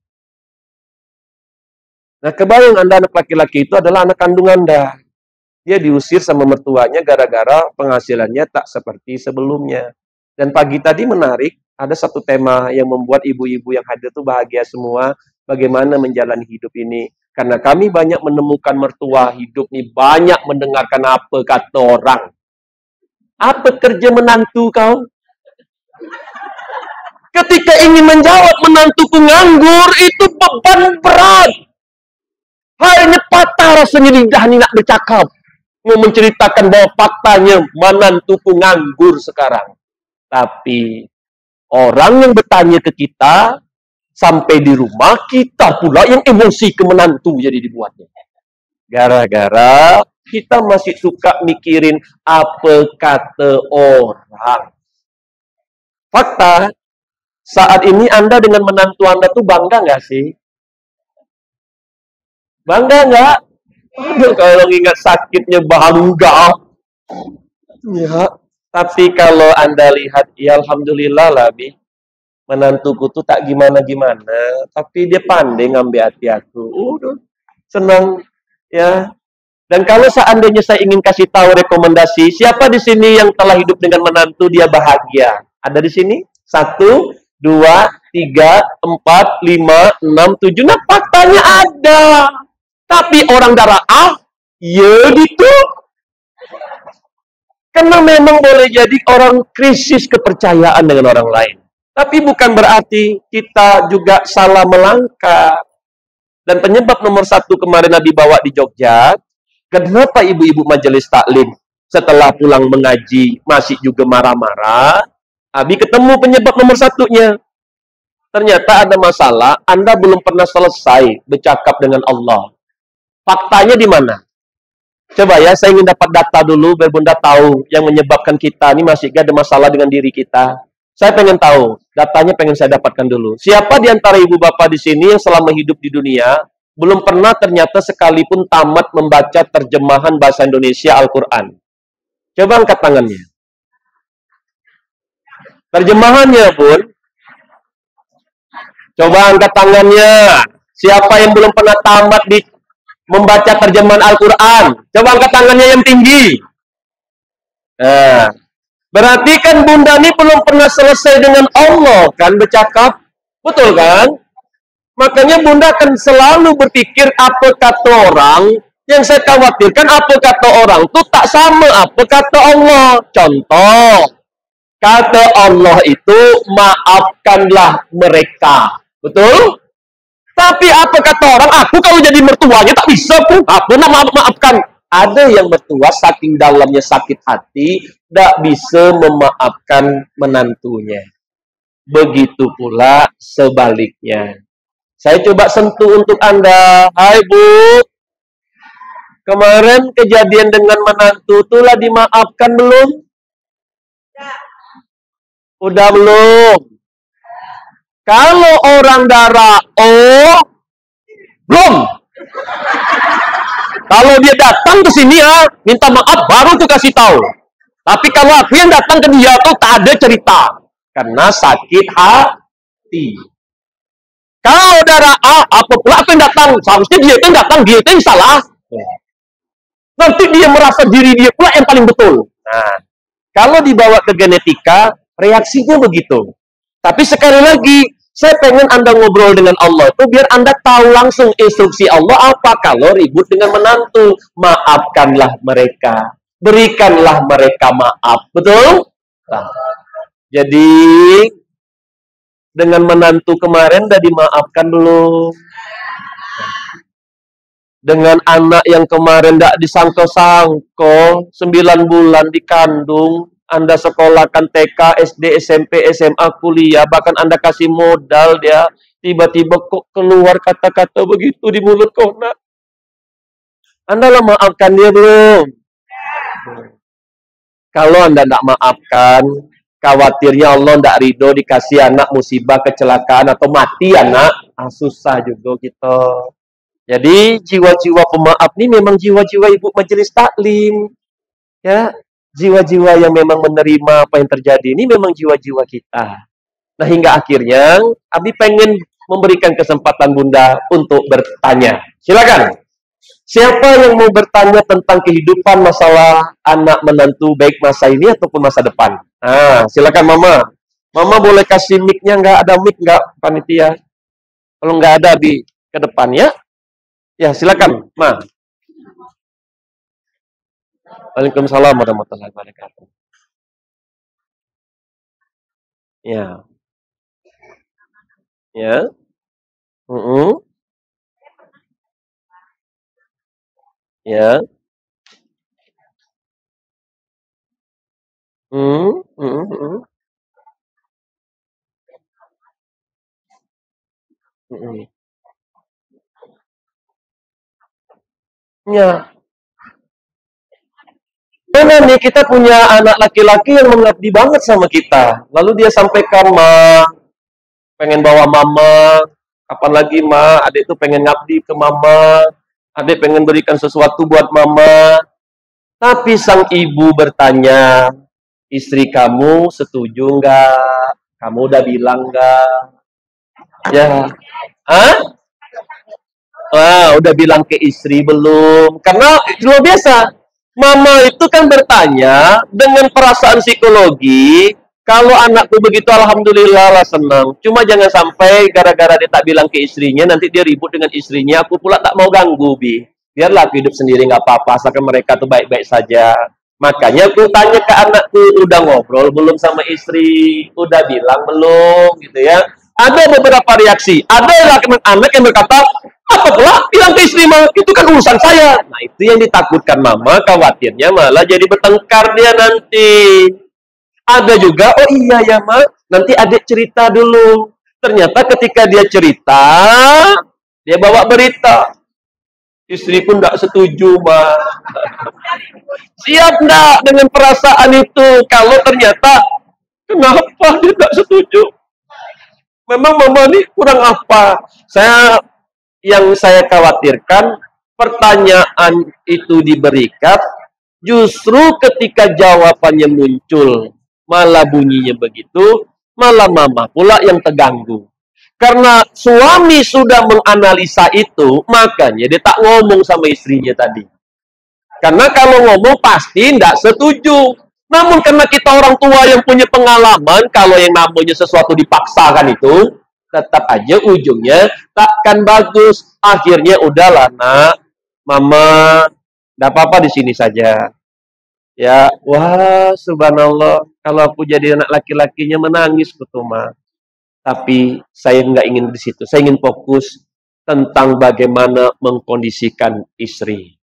Nah, kebayang Anda anak laki-laki itu adalah anak kandung Anda. Dia diusir sama mertuanya gara-gara penghasilannya tak seperti sebelumnya. Dan pagi tadi menarik, ada satu tema yang membuat ibu-ibu yang hadir itu bahagia semua, bagaimana menjalani hidup ini. Karena kami banyak menemukan mertua hidup nih, banyak mendengarkan apa kata orang. Apa kerja menantu kau? Ketika ingin menjawab menantuku nganggur, itu beban berat. Hanya patah rasanya lidah ini nak bercakap. Mau menceritakan bahwa faktanya menantuku nganggur sekarang. Tapi orang yang bertanya ke kita, sampai di rumah, kita pula yang emosi ke menantu jadi dibuatnya. Gara-gara kita masih suka mikirin apa kata orang. Fakta, saat ini Anda dengan menantu Anda tuh bangga nggak sih? Bangga nggak? Aduh, kalau ingat sakitnya bangga. Ya, tapi kalau Anda lihat, ya Alhamdulillah lah, Bi. Menantuku tuh tak gimana-gimana, tapi dia pandai ngambil hati aku. Udah, senang. Ya. Dan kalau seandainya saya ingin kasih tahu rekomendasi, siapa di sini yang telah hidup dengan menantu dia bahagia? Ada di sini? Satu, dua, tiga, empat, lima, enam, tujuh. Nah, faktanya ada. Tapi orang darah A, ya gitu. Karena memang boleh jadi orang krisis kepercayaan dengan orang lain. Tapi bukan berarti kita juga salah melangkah. Dan penyebab nomor satu kemarin Nabi bawa di Jogja, kenapa ibu-ibu majelis taklim setelah pulang mengaji masih juga marah-marah? Abi ketemu penyebab nomor satunya. Ternyata ada masalah, Anda belum pernah selesai bercakap dengan Allah. Faktanya di mana? Coba ya, saya ingin dapat data dulu biar Bunda tahu yang menyebabkan kita ini masih ada masalah dengan diri kita. Saya pengen tahu, datanya pengen saya dapatkan dulu. Siapa di antara ibu bapak di sini yang selama hidup di dunia belum pernah ternyata sekalipun tamat membaca terjemahan bahasa Indonesia Al-Quran? Coba angkat tangannya. Terjemahannya pun, coba angkat tangannya. Siapa yang belum pernah tamat di membaca terjemahan Al-Quran? Coba angkat tangannya yang tinggi. Nah, berarti kan Bunda ini belum pernah selesai dengan Allah kan bercakap. Betul kan? Makanya Bunda akan selalu berpikir apa kata orang. Yang saya khawatirkan apa kata orang itu tak sama apa kata Allah. Contoh, kata Allah itu maafkanlah mereka. Betul? Tapi apa kata orang, aku kalau jadi mertuanya tak bisa pun. Apa nak maafkan? Ada yang mertua saking dalamnya sakit hati, tidak bisa memaafkan menantunya. Begitu pula sebaliknya. Saya coba sentuh untuk Anda. Hai Bu, kemarin kejadian dengan menantu itulah dimaafkan belum? Udah belum? Kalau orang darah O, belum. Kalau dia datang ke sini ya, minta maaf baru aku kasih tahu. Tapi kalau aku yang datang ke dia tuh tak ada cerita. Karena sakit hati. Kalau darah A, apa pula aku yang datang? Seharusnya dia itu yang datang, dia itu yang salah. Nanti dia merasa diri dia pula yang paling betul. Nah, kalau dibawa ke genetika, reaksinya begitu. Tapi sekali lagi, saya pengen Anda ngobrol dengan Allah itu biar Anda tahu langsung instruksi Allah apa kalau ribut dengan menantu. Maafkanlah mereka. Berikanlah mereka maaf. Betul? Nah, jadi dengan menantu kemarin udah dimaafkan belum? Dengan anak yang kemarin tidak disangka-sangka 9 bulan dikandung, Anda sekolahkan TK, SD, SMP, SMA, kuliah, bahkan Anda kasih modal dia, tiba-tiba kok keluar kata-kata begitu di mulut kau nak. Anda lah maafkan dia belum? Kalau Anda tidak maafkan, khawatirnya Allah tidak ridho dikasih anak musibah, kecelakaan, atau mati anak, susah juga kita. Jadi jiwa-jiwa pemaaf ini memang jiwa-jiwa ibu majelis taklim. Ya, jiwa-jiwa yang memang menerima apa yang terjadi ini memang jiwa-jiwa kita. Nah, hingga akhirnya Abi pengen memberikan kesempatan Bunda untuk bertanya. Silakan. Siapa yang mau bertanya tentang kehidupan masalah anak menantu baik masa ini ataupun masa depan? Ah, silakan Mama. Mama boleh kasih mic-nya, nggak ada mic nggak panitia? Kalau nggak ada di ke depan ya. Ya, silakan, Ma. Waalaikumsalam warahmatullahi wabarakatuh. Ya, ya. Mm-mm. Ya. Mm, mm, mm, mm. Ya, Mana nih kita punya anak laki-laki yang mengabdi banget sama kita. Lalu dia sampaikan, "Ma, pengen bawa mama, kapan lagi ma, adik tuh pengen ngabdi ke mama, adik pengen berikan sesuatu buat mama." Tapi sang ibu bertanya, "Istri kamu setuju nggak? Kamu udah bilang nggak?" Ya, ah? Wah, udah bilang ke istri belum? Karena luar biasa. Mama itu kan bertanya dengan perasaan psikologi, kalau anakku begitu alhamdulillah lah senang. Cuma jangan sampai gara-gara dia tak bilang ke istrinya, nanti dia ribut dengan istrinya, aku pula tak mau ganggu, Bi. Biarlah aku hidup sendiri nggak apa-apa, asalkan mereka tuh baik-baik saja. Makanya aku tanya ke anakku, udah ngobrol belum sama istri? Udah bilang belum gitu ya. Ada beberapa reaksi. Ada anak yang berkata, apa pula bilang ke istri mah, itu kan urusan saya. Nah itu yang ditakutkan mama, khawatirnya malah jadi bertengkar dia nanti. Ada juga, oh iya ya ma, nanti adik cerita dulu. Ternyata ketika dia cerita, dia bawa berita. Istri pun tidak setuju, ma. Siap enggak dengan perasaan itu? Kalau ternyata, kenapa dia tidak setuju? Memang mama ini kurang apa? Yang saya khawatirkan, pertanyaan itu diberikan, justru ketika jawabannya muncul, malah bunyinya begitu, malah mama pula yang terganggu. Karena suami sudah menganalisa itu, makanya dia tak ngomong sama istrinya tadi. Karena kalau ngomong pasti tidak setuju. Namun karena kita orang tua yang punya pengalaman, kalau yang namanya sesuatu dipaksakan itu, tetap aja ujungnya takkan bagus. Akhirnya udahlah nak, mama, tidak apa-apa di sini saja. Ya, wah subhanallah, kalau aku jadi anak laki-lakinya menangis kutuma. Tapi saya nggak ingin di situ. Saya ingin fokus tentang bagaimana mengkondisikan istri.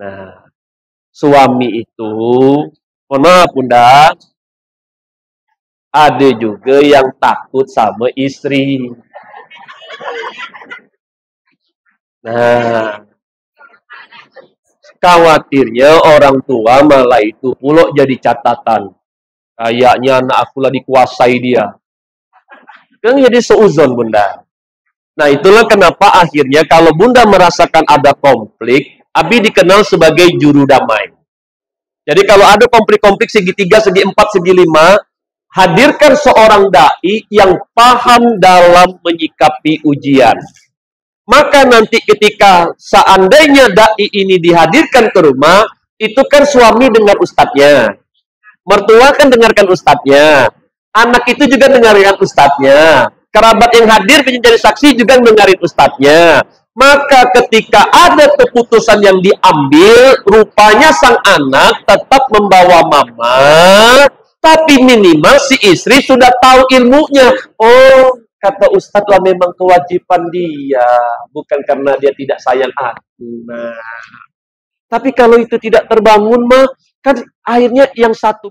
Nah, suami itu, mohon maaf bunda, ada juga yang takut sama istri. Nah, khawatirnya orang tua malah itu pula jadi catatan. Kayaknya anak aku lah dikuasai dia. Kan jadi seuzon bunda. Nah itulah kenapa akhirnya kalau bunda merasakan ada konflik, Abi dikenal sebagai juru damai. Jadi kalau ada konflik-konflik segi 3, segi 4, segi 5, hadirkan seorang dai yang paham dalam menyikapi ujian. Maka nanti ketika seandainya dai ini dihadirkan ke rumah, itu kan suami dengar ustadznya, mertua kan dengarkan ustadznya, anak itu juga dengarkan ustadznya, kerabat yang hadir menjadi saksi juga dengarin ustadznya. Maka ketika ada keputusan yang diambil, rupanya sang anak tetap membawa mama, tapi minimal si istri sudah tahu ilmunya. Oh, kata Ustadz lah memang kewajiban dia, bukan karena dia tidak sayang aku. Nah, tapi kalau itu tidak terbangun mah, kan akhirnya yang satu